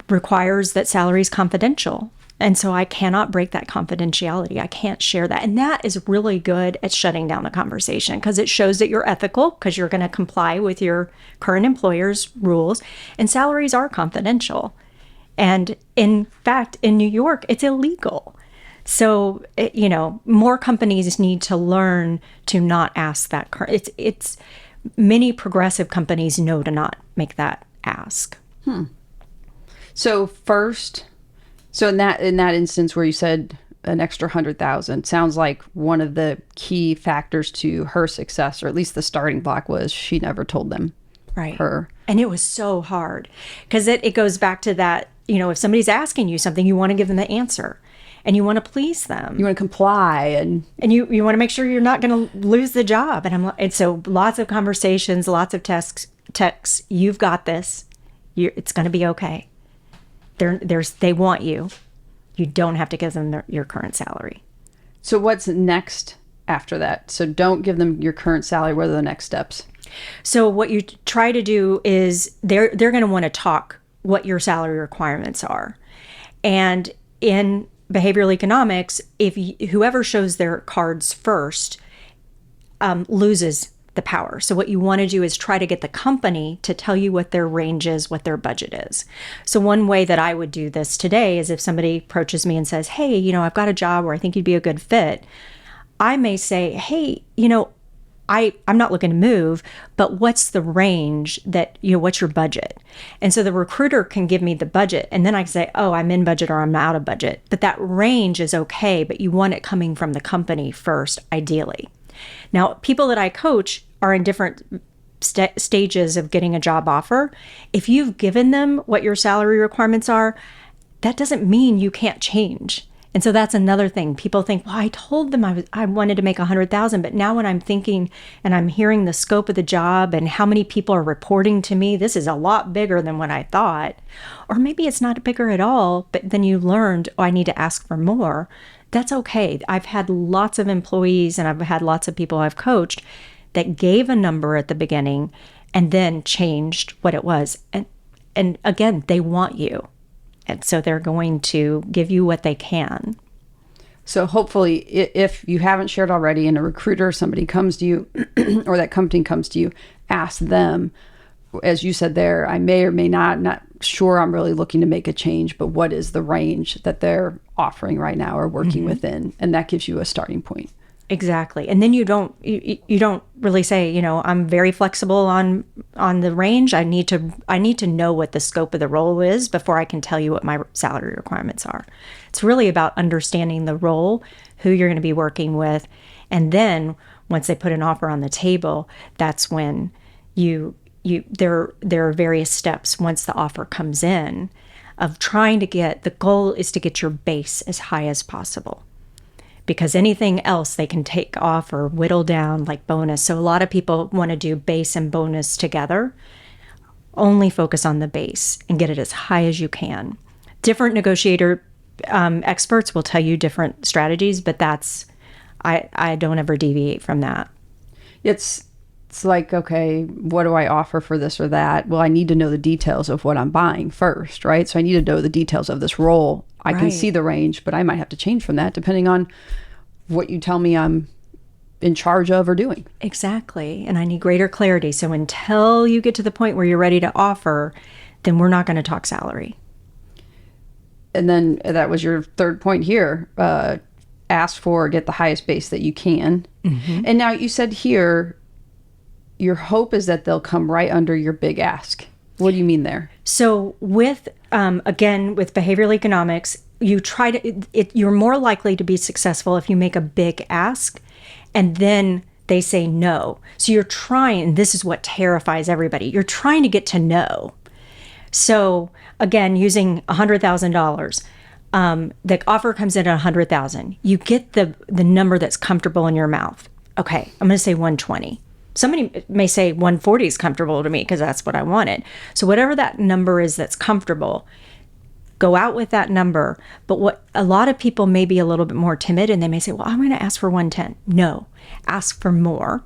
requires that salary is confidential. And so I cannot break that confidentiality. I can't share that. And that is really good at shutting down the conversation because it shows that you're ethical because you're going to comply with your current employer's rules. And salaries are confidential. And in fact, in New York, it's illegal. So, more companies need to learn to not ask that. It's many progressive companies know to not make that ask. So in that instance where you said an extra 100,000, sounds like one of the key factors to her success, or at least the starting block, was she never told them. Right. Her. And it was so hard because it goes back to that, if somebody's asking you something, you want to give them the answer. And you want to please them. You want to comply, and you want to make sure you're not going to lose the job. And so lots of conversations, lots of texts. You've got this. It's going to be okay. They want you. You don't have to give them your current salary. So what's next after that? So don't give them your current salary. What are the next steps? So what you try to do is they're going to want to talk what your salary requirements are, and in behavioral economics, whoever shows their cards first loses the power. So what you want to do is try to get the company to tell you what their range is, what their budget is. So one way that I would do this today is if somebody approaches me and says, hey, I've got a job where I think you'd be a good fit. I may say, hey, I'm not looking to move, but what's the range that, what's your budget? And so the recruiter can give me the budget, and then I can say, oh, I'm in budget or I'm out of budget. But that range is okay, but you want it coming from the company first, ideally. Now, people that I coach are in different stages of getting a job offer. If you've given them what your salary requirements are, that doesn't mean you can't change. And so that's another thing. People think, well, I told them I wanted to make $100,000, but now when I'm thinking and I'm hearing the scope of the job and how many people are reporting to me, this is a lot bigger than what I thought. Or maybe it's not bigger at all, but then you learned, oh, I need to ask for more. That's okay. I've had lots of employees and I've had lots of people I've coached that gave a number at the beginning and then changed what it was. And again, they want you. And so they're going to give you what they can. So hopefully, if you haven't shared already and a recruiter or somebody comes to you or that company comes to you, ask them, as you said there, I may or may not sure I'm really looking to make a change, but what is the range that they're offering right now or working within? And that gives you a starting point. Exactly. And then you don't really say, I'm very flexible on the range. I need to know what the scope of the role is before I can tell you what my salary requirements are. It's really about understanding the role, who you're going to be working with, and then once they put an offer on the table, that's when there are various steps once the offer comes in of trying to the goal is to get your base as high as possible. Because anything else they can take off or whittle down like bonus. So a lot of people want to do base and bonus together. Only focus on the base and get it as high as you can. Different negotiator experts will tell you different strategies, but I don't ever deviate from that. It's like, okay, what do I offer for this or that? Well, I need to know the details of what I'm buying first, right? So I need to know the details of this role. I can see the range, but I might have to change from that depending on what you tell me I'm in charge of or doing. Exactly. And I need greater clarity. So until you get to the point where you're ready to offer, then we're not going to talk salary. And then that was your third point here. Ask for, get the highest base that you can. Mm-hmm. And now you said here, your hope is that they'll come right under your big ask. What do you mean there? So with, again, with behavioral economics, you're more likely to be successful if you make a big ask and then they say no. So you're trying, this is what terrifies everybody. You're trying to get to no. So again, using $100,000, the offer comes in at $100,000. You get the number that's comfortable in your mouth. Okay, I'm going to say 120. Somebody may say 140 is comfortable to me because that's what I wanted. So whatever that number is that's comfortable, go out with that number. But what a lot of people may be a little bit more timid and they may say, well, I'm going to ask for 110. No, ask for more.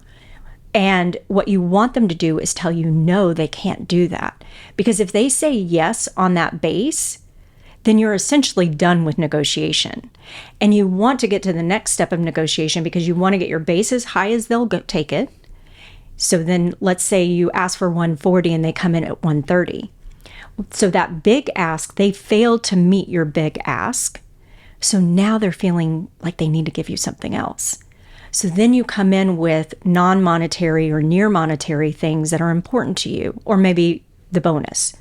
And what you want them to do is tell you, no, they can't do that. Because if they say yes on that base, then you're essentially done with negotiation. And you want to get to the next step of negotiation because you want to get your base as high as they'll take it. So then let's say you ask for 140 and they come in at 130. So that big ask, they failed to meet your big ask. So now they're feeling like they need to give you something else. So then you come in with non-monetary or near monetary things that are important to you, or maybe the bonus.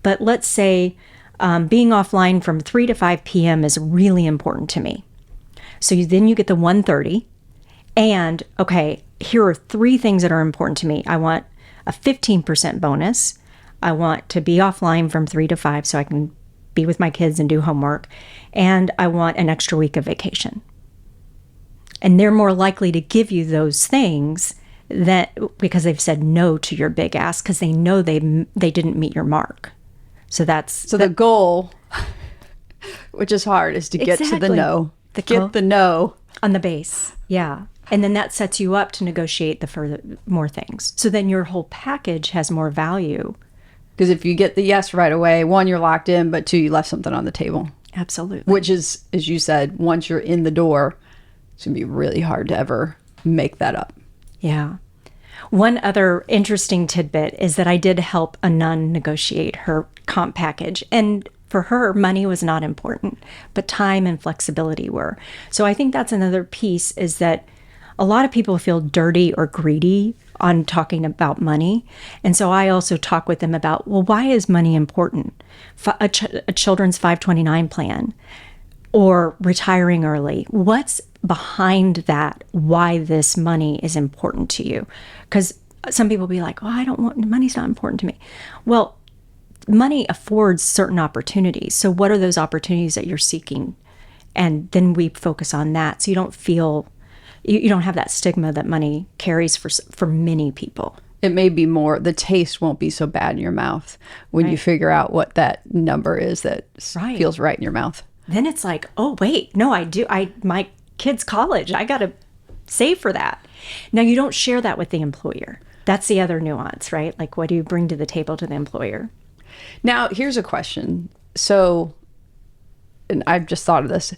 But let's say being offline from 3 to 5 p.m. is really important to me. So then you get the 130 and, okay, here are 3 things that are important to me. I want a 15% bonus. I want to be offline from 3 to 5 so I can be with my kids and do homework. And I want an extra week of vacation. And they're more likely to give you those things because they've said no to your big ask because they know they didn't meet your mark. So the goal, which is hard, is to get to the no. Get the no on the base. Yeah. And then that sets you up to negotiate more things. So then your whole package has more value. Because if you get the yes right away, 1, you're locked in, but 2, you left something on the table. Absolutely. Which is, as you said, once you're in the door, it's going to be really hard to ever make that up. Yeah. One other interesting tidbit is that I did help a nun negotiate her comp package. And for her, money was not important, but time and flexibility were. So I think that's another piece, is that a lot of people feel dirty or greedy on talking about money. And so I also talk with them about, well, why is money important? A children's 529 plan or retiring early. What's behind that? Why this money is important to you? Because some people be like, I don't want, money's not important to me. Well, money affords certain opportunities. So what are those opportunities that you're seeking? And then we focus on that. So you don't feel, you don't have that stigma that money carries for many people. It may be more, the taste won't be so bad in your mouth when you figure out what that number is that feels right in your mouth. Then it's like, oh, wait, no, my kid's college, I got to save for that. Now, you don't share that with the employer. That's the other nuance, right? Like, what do you bring to the table to the employer? Now, here's a question. So, and I've just thought of this.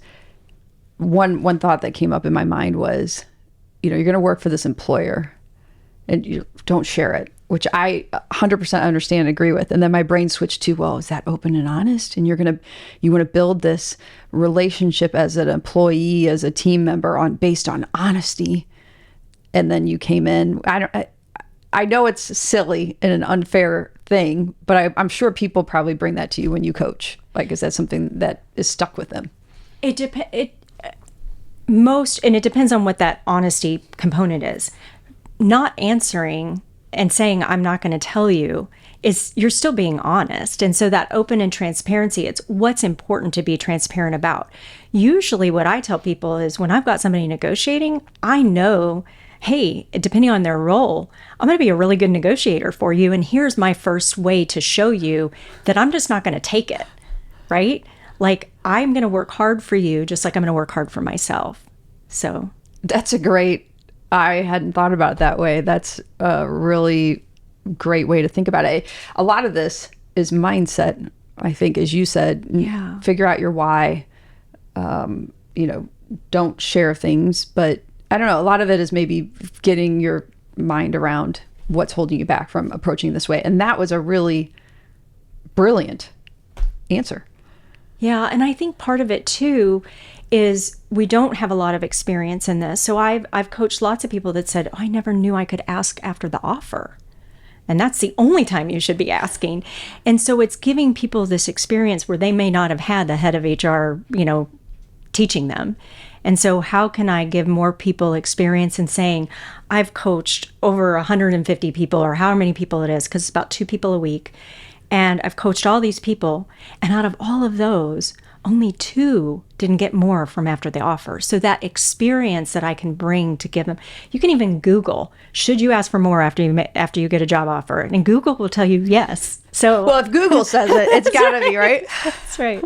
One thought that came up in my mind was, you're going to work for this employer and you don't share it, which I 100% understand and agree with. And then my brain switched to, well, is that open and honest? And you want to build this relationship as an employee, as a team member based on honesty. And then you came in, I know it's silly and an unfair thing, but I'm sure people probably bring that to you when you coach. Like, is that something that is stuck with them? It depends on what that honesty component is. Not answering and saying, I'm not going to tell you, is you're still being honest. And so that open and transparency, it's what's important to be transparent about. Usually what I tell people is when I've got somebody negotiating, I know, hey, depending on their role, I'm going to be a really good negotiator for you. And here's my first way to show you that I'm just not going to take it, right? Like, I'm going to work hard for you, just like I'm going to work hard for myself. So that's I hadn't thought about it that way. That's a really great way to think about it. A lot of this is mindset, I think, as you said. Yeah. Figure out your why. Don't share things, but I don't know. A lot of it is maybe getting your mind around what's holding you back from approaching this way. And that was a really brilliant answer. Yeah. And I think part of it too is we don't have a lot of experience in this. So I've coached lots of people that said, I never knew I could ask after the offer. And that's the only time you should be asking. And so it's giving people this experience where they may not have had the head of HR, teaching them. And so how can I give more people experience in saying, I've coached over 150 people or however many people it is, because it's about 2 people a week. And I've coached all these people. And out of all of those, only 2 didn't get more from after the offer. So that experience that I can bring to give them, you can even Google, should you ask for more after you get a job offer? And Google will tell you yes. So, well, if Google says it, it's got to be, right? That's right.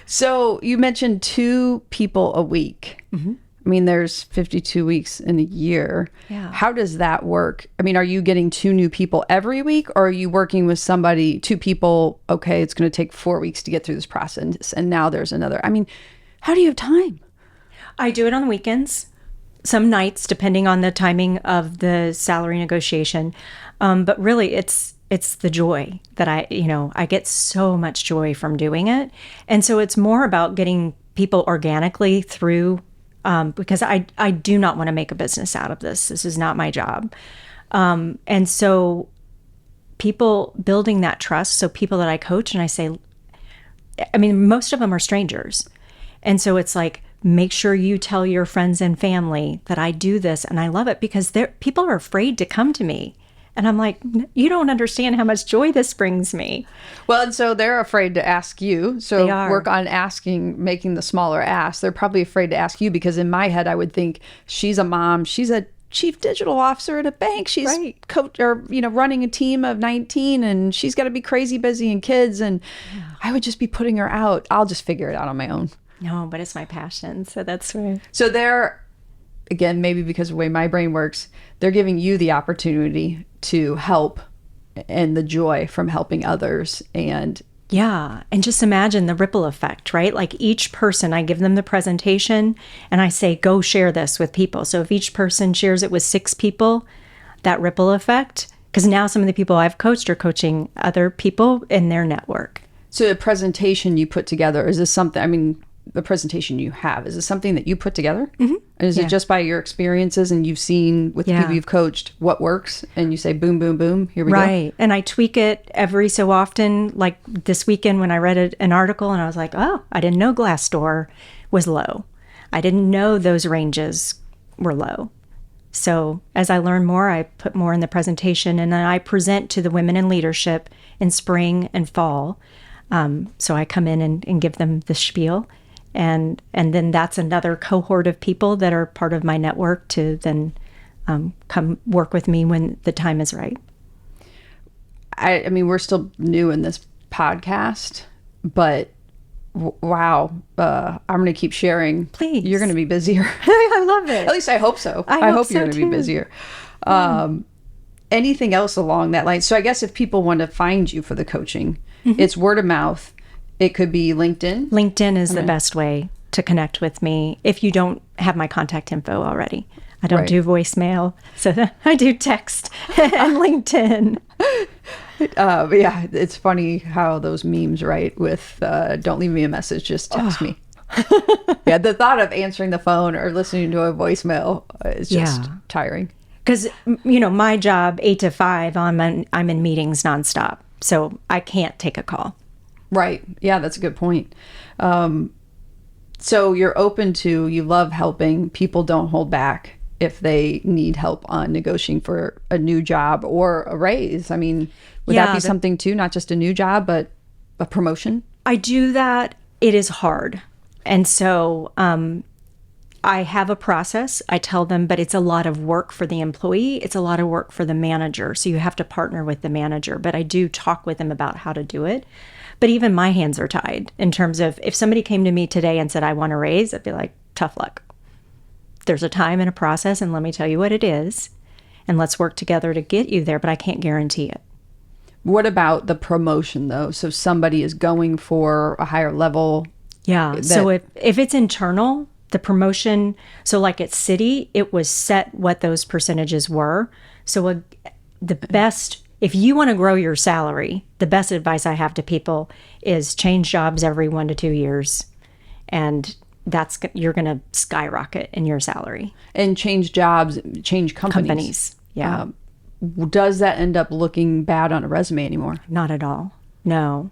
So you mentioned 2 people a week. Mm-hmm. I mean, there's 52 weeks in a year. Yeah. How does that work? I mean, are you getting 2 new people every week, or are you working with 2 people? Okay, it's going to take 4 weeks to get through this process, and now there's another. I mean, how do you have time? I do it on the weekends, some nights, depending on the timing of the salary negotiation. But really, it's the joy that I get so much joy from doing it. And so it's more about getting people organically through, because I do not want to make a business out of this. This is not my job. And so people building that trust. So people that I coach and I say, I mean, most of them are strangers. And so it's like, make sure you tell your friends and family that I do this and I love it, because people are afraid to come to me. And I'm like, you don't understand how much joy this brings me. Well, and so they're afraid to ask you. So They are. Work on making the smaller ask. They're probably afraid to ask you, because in my head, I would think she's a mom. She's a chief digital officer at a bank. She's Right. coach or, running a team of 19, and she's got to be crazy busy and kids. And I would just be putting her out. I'll just figure it out on my own. No, but it's my passion. So that's right. So they're, again, maybe because of the way my brain works, they're giving you the opportunity to help and the joy from helping others. And Yeah. And just imagine the ripple effect, right? Like each person, I give them the presentation and I say, go share this with people. So if each person shares it with 6 people, that ripple effect. Because now some of the people I've coached are coaching other people in their network. So the presentation you put together, is this something, I mean, the presentation you have, is it something that you put together? Mm-hmm. Is it just by your experiences and you've seen with the people you've coached what works and you say, boom, boom, boom, here we go? Right. And I tweak it every so often. Like this weekend when I read an article and I was like, oh, I didn't know Glassdoor was low. I didn't know those ranges were low. So as I learn more, I put more in the presentation, and then I present to the women in leadership in spring and fall. So I come in and give them the spiel. And then that's another cohort of people that are part of my network to then come work with me when the time is right. I mean, we're still new in this podcast, but wow, I'm going to keep sharing. Please. You're going to be busier. I love it. At least I hope so. I hope you're so going to be too. busier. Anything else along that line? So I guess if people want to find you for the coaching, it's word of mouth. It could be LinkedIn. LinkedIn is the best way to connect with me if you don't have my contact info already. I don't do voicemail, so I do text and LinkedIn. But yeah, it's funny how those memes, right? With don't leave me a message, just text me. Yeah, the thought of answering the phone or listening to a voicemail is just tiring. Because, my job, 8 to 5, I'm in meetings nonstop, so I can't take a call. Right. Yeah, that's a good point. So you're open to, you love helping. People don't hold back if they need help on negotiating for a new job or a raise. I mean, would that be something too? Not just a new job, but a promotion? I do that. It is hard. And so I have a process. I tell them, but it's a lot of work for the employee. It's a lot of work for the manager. So you have to partner with the manager. But I do talk with them about how to do it. But even my hands are tied in terms of if somebody came to me today and said, I want a raise, I'd be like, tough luck. There's a time and a process, and let me tell you what it is. And let's work together to get you there, but I can't guarantee it. What about the promotion, though? So somebody is going for a higher level. Yeah. So if it's internal, the promotion, so like at City, it was set what those percentages were. So the best, if you want to grow your salary, the best advice I have to people is change jobs every 1 to 2 years. And you're going to skyrocket in your salary. And change jobs, change companies. Yeah. Does that end up looking bad on a resume anymore? Not at all. No.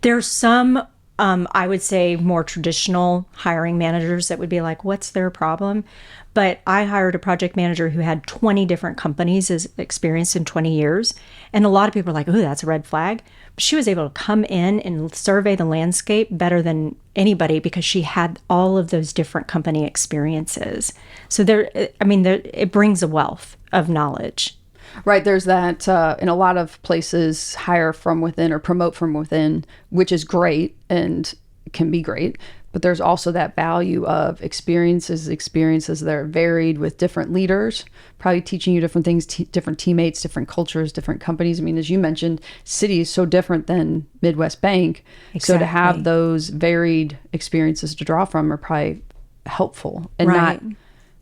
There's some, I would say, more traditional hiring managers that would be like, what's their problem? But I hired a project manager who had 20 different companies as experience in 20 years. And a lot of people are like, ooh, that's a red flag. But she was able to come in and survey the landscape better than anybody because she had all of those different company experiences. So it brings a wealth of knowledge. Right. There's that in a lot of places, hire from within or promote from within, which is great and can be great. But there's also that value of experiences that are varied with different leaders, probably teaching you different things, different teammates, different cultures, different companies. I mean, as you mentioned, City is so different than Midwest Bank. Exactly. So to have those varied experiences to draw from are probably helpful and not,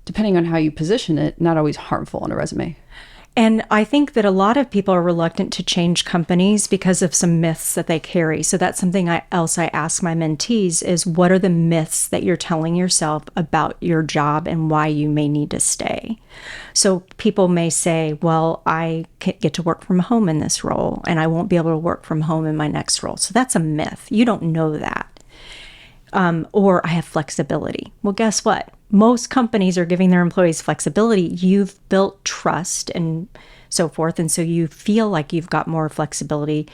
depending on how you position it, not always harmful on a resume. And I think that a lot of people are reluctant to change companies because of some myths that they carry. So that's something else I ask my mentees is, what are the myths that you're telling yourself about your job and why you may need to stay? So people may say, well, I get to work from home in this role, and I won't be able to work from home in my next role. So that's a myth. You don't know that. Or I have flexibility. Well, guess what? Most companies are giving their employees flexibility. You've built trust and so forth, and so you feel like you've got more flexibility.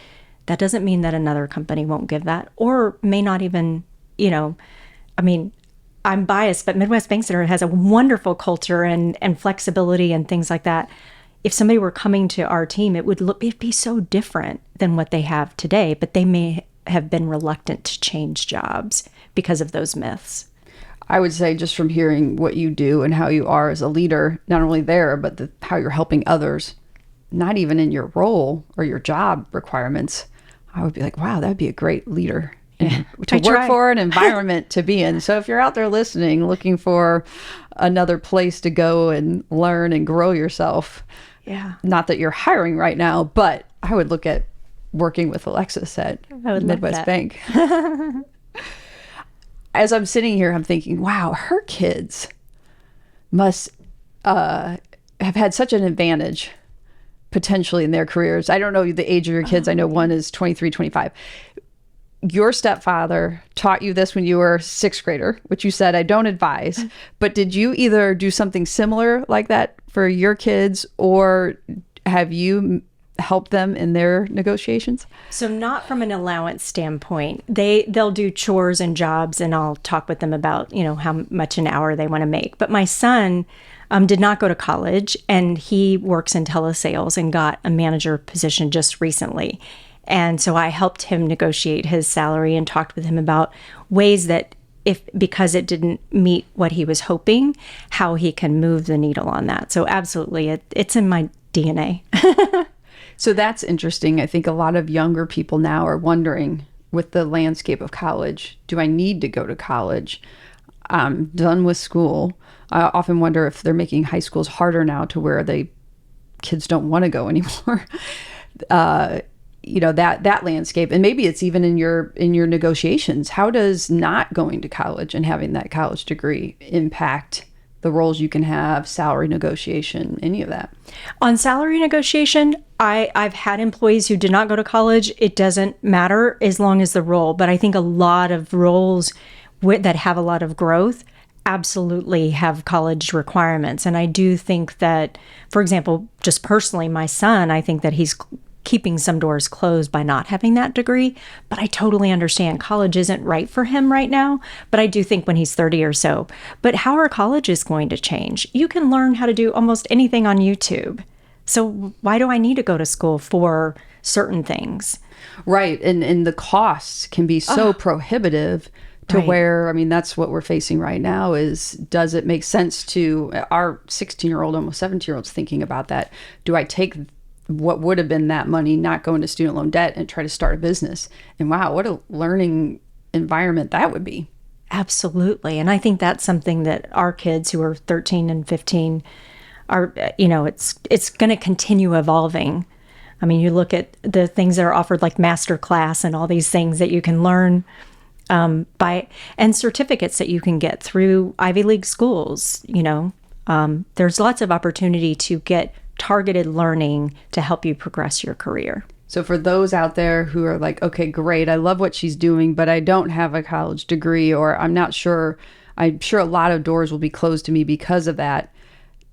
That doesn't mean that another company won't give that, or may not even, I'm biased, but Midwest Bank Center has a wonderful culture and flexibility and things like that. If somebody were coming to our team, it'd be so different than what they have today, but they may have been reluctant to change jobs because of those myths. I would say, just from hearing what you do and how you are as a leader, not only there, but how you're helping others, not even in your role or your job requirements, I would be like, wow, that'd be a great leader. to work for, an environment to be in. So if you're out there listening, looking for another place to go and learn and grow yourself, not that you're hiring right now, but I would look at working with Alexis at Midwest Bank. As I'm sitting here, I'm thinking, wow, her kids must have had such an advantage potentially in their careers. I don't know the age of your kids. I know one is 23, 25. Your stepfather taught you this when you were a sixth grader, which you said I don't advise. But did you either do something similar like that for your kids, or have you helped them in their negotiations? So not from an allowance standpoint. They'll do chores and jobs, and I'll talk with them about, how much an hour they want to make. But my son did not go to college, and he works in telesales and got a manager position just recently. And so I helped him negotiate his salary and talked with him about ways that because it didn't meet what he was hoping, how he can move the needle on that. So absolutely, it's in my DNA. So that's interesting. I think a lot of younger people now are wondering, with the landscape of college, do I need to go to college? I'm done with school. I often wonder if they're making high schools harder now to where kids don't want to go anymore. That landscape, and maybe it's even in your negotiations. How does not going to college and having that college degree impact the roles you can have, salary negotiation, any of that? On salary negotiation, I've had employees who did not go to college. It doesn't matter as long as the role. But I think a lot of roles that have a lot of growth absolutely have college requirements. And I do think that, for example, just personally, my son, I think that he's keeping some doors closed by not having that degree. But I totally understand college isn't right for him right now. But I do think when he's 30 or so. But how are colleges going to change? You can learn how to do almost anything on YouTube. So why do I need to go to school for certain things? Right. And the costs can be so prohibitive to where, that's what we're facing right now is, does it make sense to our 16-year-old, almost 17-year-olds thinking about that? Do I take what would have been that money, not go into student loan debt, and try to start a business? And wow, what a learning environment that would be. Absolutely. And I think that's something that our kids who are 13 and 15 are, it's going to continue evolving. You look at the things that are offered like master class and all these things that you can learn and certificates that you can get through Ivy League schools. There's lots of opportunity to get targeted learning to help you progress your career. So for those out there who are like, okay, great, I love what she's doing, but I don't have a college degree, or I'm sure a lot of doors will be closed to me because of that.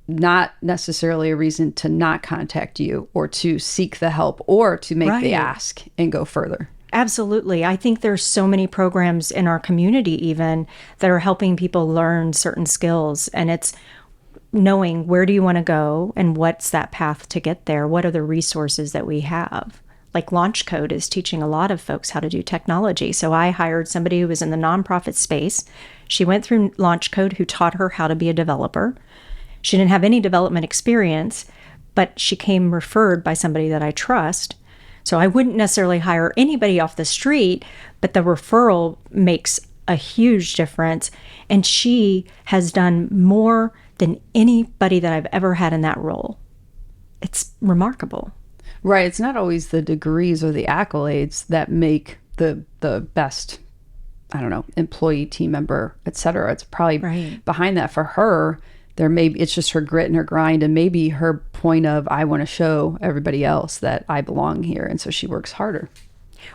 Not necessarily a reason to not contact you or to seek the help or to make the ask and go further. Absolutely. I think there's so many programs in our community even that are helping people learn certain skills. And it's knowing, where do you want to go and what's that path to get there? What are the resources that we have? Like Launch Code is teaching a lot of folks how to do technology. So I hired somebody who was in the nonprofit space. She went through Launch Code, who taught her how to be a developer. She didn't have any development experience, but she came referred by somebody that I trust. So I wouldn't necessarily hire anybody off the street, but the referral makes a huge difference. And she has done more than anybody that I've ever had in that role. It's remarkable. Right. It's not always the degrees or the accolades that make the best, employee, team member, et cetera. It's probably behind that for her. It's just her grit and her grind, and maybe her point of, I want to show everybody else that I belong here. And so she works harder.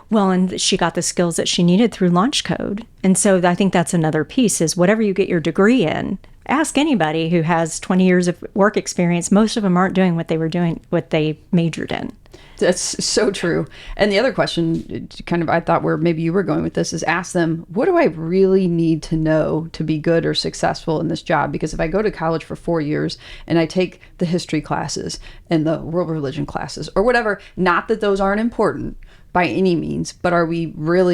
Well, and she got the skills that she needed through Launch Code. And so I think that's another piece, is whatever you get your degree in, ask anybody who has 20 years of work experience. Most of them aren't doing what they majored in. That's so true. And the other question, I thought where maybe you were going with this, is ask them, what do I really need to know to be good or successful in this job? Because if I go to college for 4 years and I take the history classes and the world religion classes or whatever, not that those aren't important by any means, but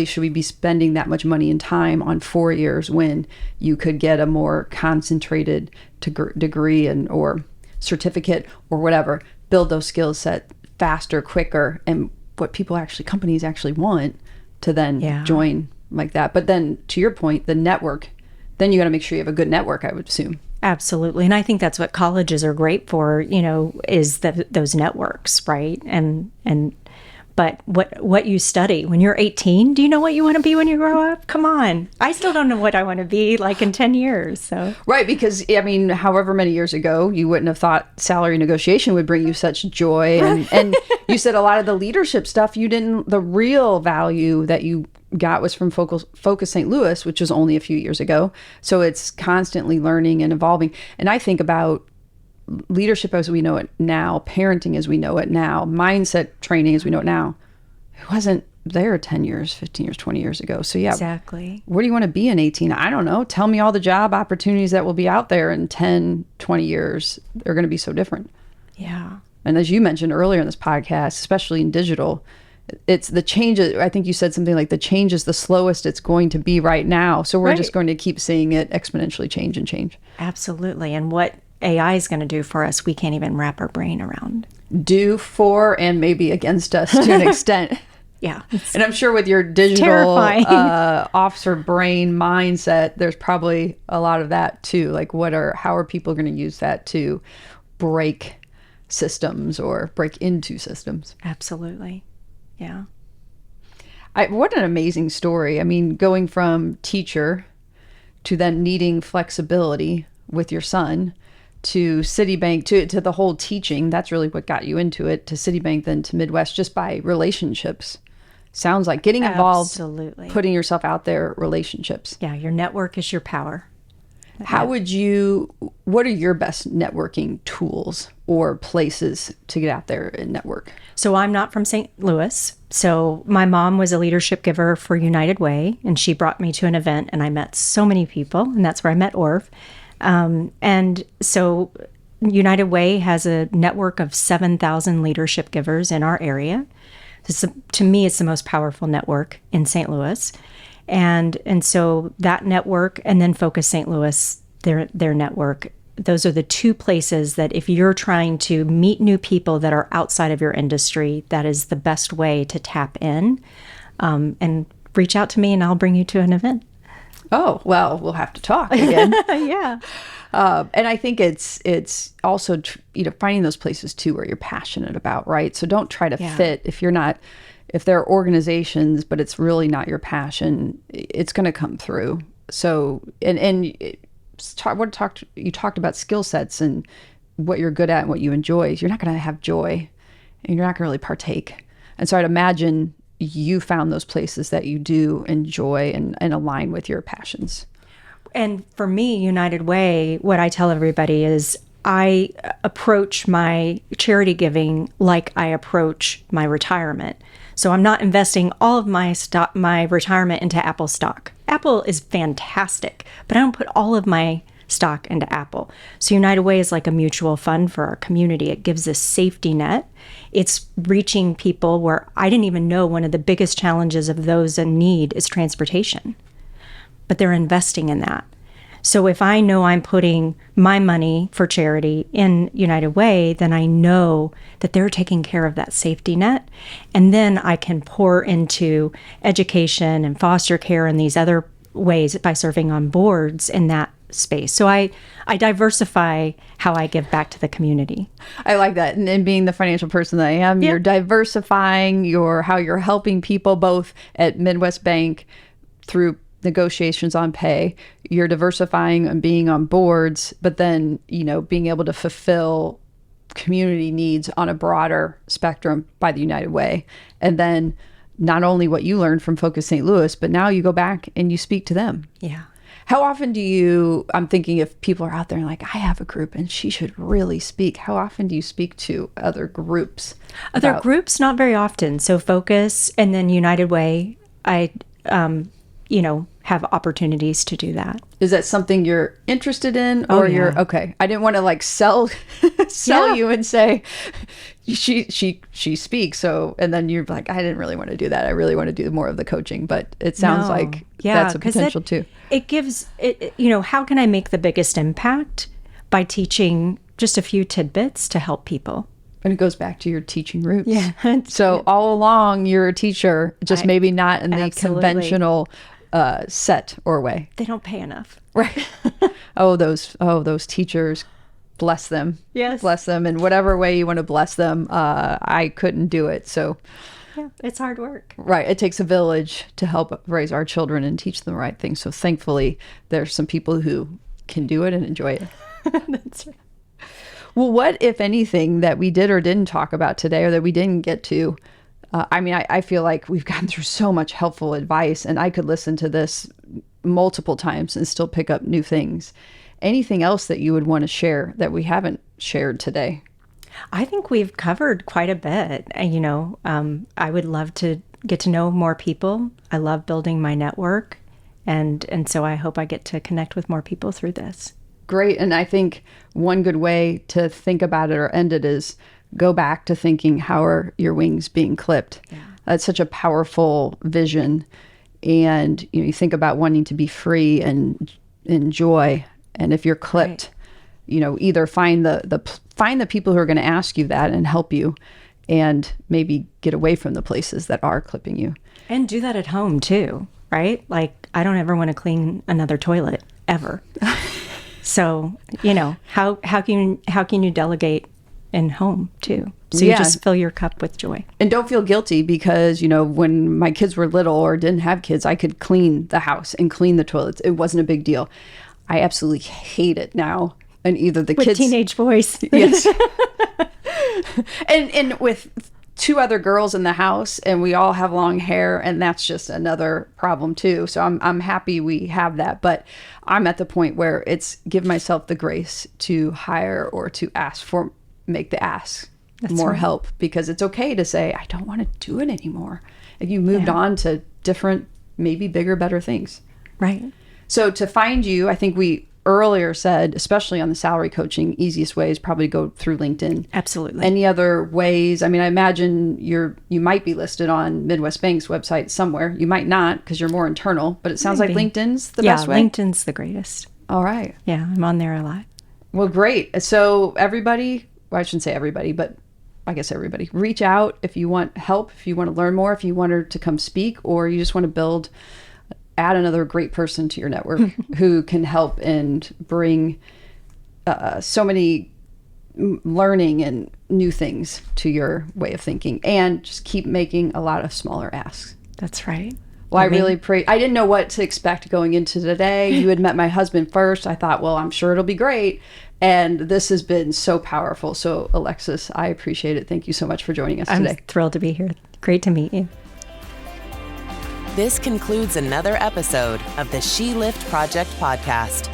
should we be spending that much money and time on 4 years when you could get a more concentrated degree or certificate or whatever, build those skill set faster, quicker, and what companies actually want to then join like that. But then to your point, the network, then you got to make sure you have a good network, I would assume. Absolutely. And I think that's what colleges are great for, is those networks, right? But what you study when you're 18, do you know what you want to be when you grow up? Come on. I still don't know what I want to be like in 10 years. So Right, because I mean, however many years ago, you wouldn't have thought salary negotiation would bring you such joy. And you said a lot of the leadership stuff, the real value that you got was from Focus St. Louis, which was only a few years ago. So it's constantly learning and evolving. And I think about leadership as we know it now, parenting as we know it now, mindset training as we know it now. It wasn't there 10 years, 15 years, 20 years ago. So yeah. Exactly. Where do you want to be in 18? I don't know. Tell me all the job opportunities that will be out there in 10, 20 years. They're going to be so different. Yeah. And as you mentioned earlier in this podcast, especially in digital, it's the changes. I think you said something like the change is the slowest it's going to be right now. So we're just going to keep seeing it exponentially change and change. Absolutely. And what AI is going to do for us, we can't even wrap our brain around. Do for and maybe against us to an extent. Yeah. And I'm sure with your digital officer brain mindset, there's probably a lot of that too. Like how are people going to use that to break systems or break into systems? Absolutely. Yeah. What an amazing story. I mean, going from teacher to then needing flexibility with your son to Citibank, to the whole teaching. That's really what got you into it, to Citibank, then to Midwest, just by relationships. Sounds like getting involved, Absolutely. Putting yourself out there, relationships. Yeah, your network is your power. What are your best networking tools or places to get out there and network? So I'm not from St. Louis. So my mom was a leadership giver for United Way, and she brought me to an event, and I met so many people, and that's where I met Orv. And so United Way has a network of 7,000 leadership givers in our area. To me, it's the most powerful network in St. Louis. And so that network, and then Focus St. Louis, their network, those are the two places that if you're trying to meet new people that are outside of your industry, that is the best way to tap in. And reach out to me and I'll bring you to an event. Oh, well, we'll have to talk again. Yeah. And I think it's also, finding those places too where you're passionate about, right? So don't try to fit if there are organizations, but it's really not your passion, it's going to come through. So, you talked about skill sets and what you're good at and what you enjoy. You're not going to have joy and you're not going to really partake. And so I'd imagine you found those places that you do enjoy and align with your passions. And for me, United Way, what I tell everybody is I approach my charity giving like I approach my retirement. So I'm not investing all of my retirement into Apple stock. Apple is fantastic, but I don't put all of my stock into Apple. So United Way is like a mutual fund for our community. It gives a safety net. It's reaching people where I didn't even know one of the biggest challenges of those in need is transportation, but they're investing in that. So if I know I'm putting my money for charity in United Way, then I know that they're taking care of that safety net. And then I can pour into education and foster care and these other ways by serving on boards in that space. So I diversify how I give back to the community. I like that. And being the financial person that I am, You're diversifying how you're helping people both at Midwest Bank through negotiations on pay. You're diversifying and being on boards, but then, being able to fulfill community needs on a broader spectrum by the United Way. And then not only what you learned from Focus St. Louis, but now you go back and you speak to them. Yeah. How often I'm thinking if people are out there and like, I have a group and she should really speak. How often do you speak to other groups? Other groups, not very often. So Focus and then United Way, I, have opportunities to do that. Is that something you're interested in or you're okay? I didn't want to like sell you and say she speaks. So, and then you're like, I didn't really want to do that. I really want to do more of the coaching, but it sounds like that's a potential too. It gives it, how can I make the biggest impact by teaching just a few tidbits to help people? And it goes back to your teaching roots. Yeah. So all along you're a teacher, just maybe not in the conventional set or way. They don't pay enough. Right. those teachers, bless them. Yes. Bless them in whatever way you want to bless them. I couldn't do it. So Yeah, it's hard work. right. It takes a village to help raise our children and teach them the right things. So thankfully, there's some people who can do it and enjoy it. That's right. Well, what, if anything, that we did or didn't talk about today or that we didn't get to? I feel like we've gotten through so much helpful advice, and I could listen to this multiple times and still pick up new things. Anything else that you would want to share that we haven't shared today? I think we've covered quite a bit. I would love to get to know more people. I love building my network. And so I hope I get to connect with more people through this. Great. And I think one good way to think about it or end it is go back to thinking, how are your wings being clipped? Yeah. That's such a powerful vision. And you think about wanting to be free and enjoy. And if you're clipped, right, either find the people who are going to ask you that and help you, and maybe get away from the places that are clipping you. And do that at home too, right? Like, I don't ever want to clean another toilet ever. So, how can you delegate in home too? So you just fill your cup with joy. And don't feel guilty because, when my kids were little or didn't have kids, I could clean the house and clean the toilets. It wasn't a big deal. I absolutely hate it now. And either the with kids... With teenage boys. Yes. and with 2 other girls in the house, and we all have long hair, and that's just another problem too. So I'm happy we have that, but I'm at the point where it's give myself the grace to hire or to make the ask. That's more right. Help, because it's okay to say, I don't want to do it anymore. If you moved on to different, maybe bigger, better things. Right. So to find you, I think we earlier said, especially on the salary coaching, easiest way is probably go through LinkedIn. Absolutely. Any other ways? I mean, I imagine you might be listed on Midwest Bank's website somewhere. You might not because you're more internal, but it sounds like LinkedIn's the best way. Yeah, LinkedIn's the greatest. All right. Yeah, I'm on there a lot. Well, great. So everybody, well, I shouldn't say everybody, but I guess everybody, reach out if you want help, if you want to learn more, if you want her to come speak, or you just want to add another great person to your network who can help and bring so many learning and new things to your way of thinking, and just keep making a lot of smaller asks. That's right. Well, I really I didn't know what to expect going into today. You had met my husband first. I thought, well, I'm sure it'll be great. And this has been so powerful. So, Alexis, I appreciate it. Thank you so much for joining us today. I'm thrilled to be here. Great to meet you. This concludes another episode of the She Lift Project podcast.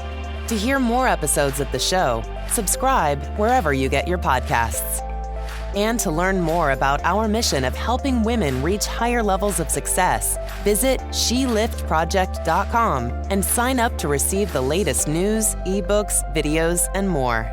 To hear more episodes of the show, subscribe wherever you get your podcasts. And to learn more about our mission of helping women reach higher levels of success, visit SheLiftProject.com and sign up to receive the latest news, ebooks, videos, and more.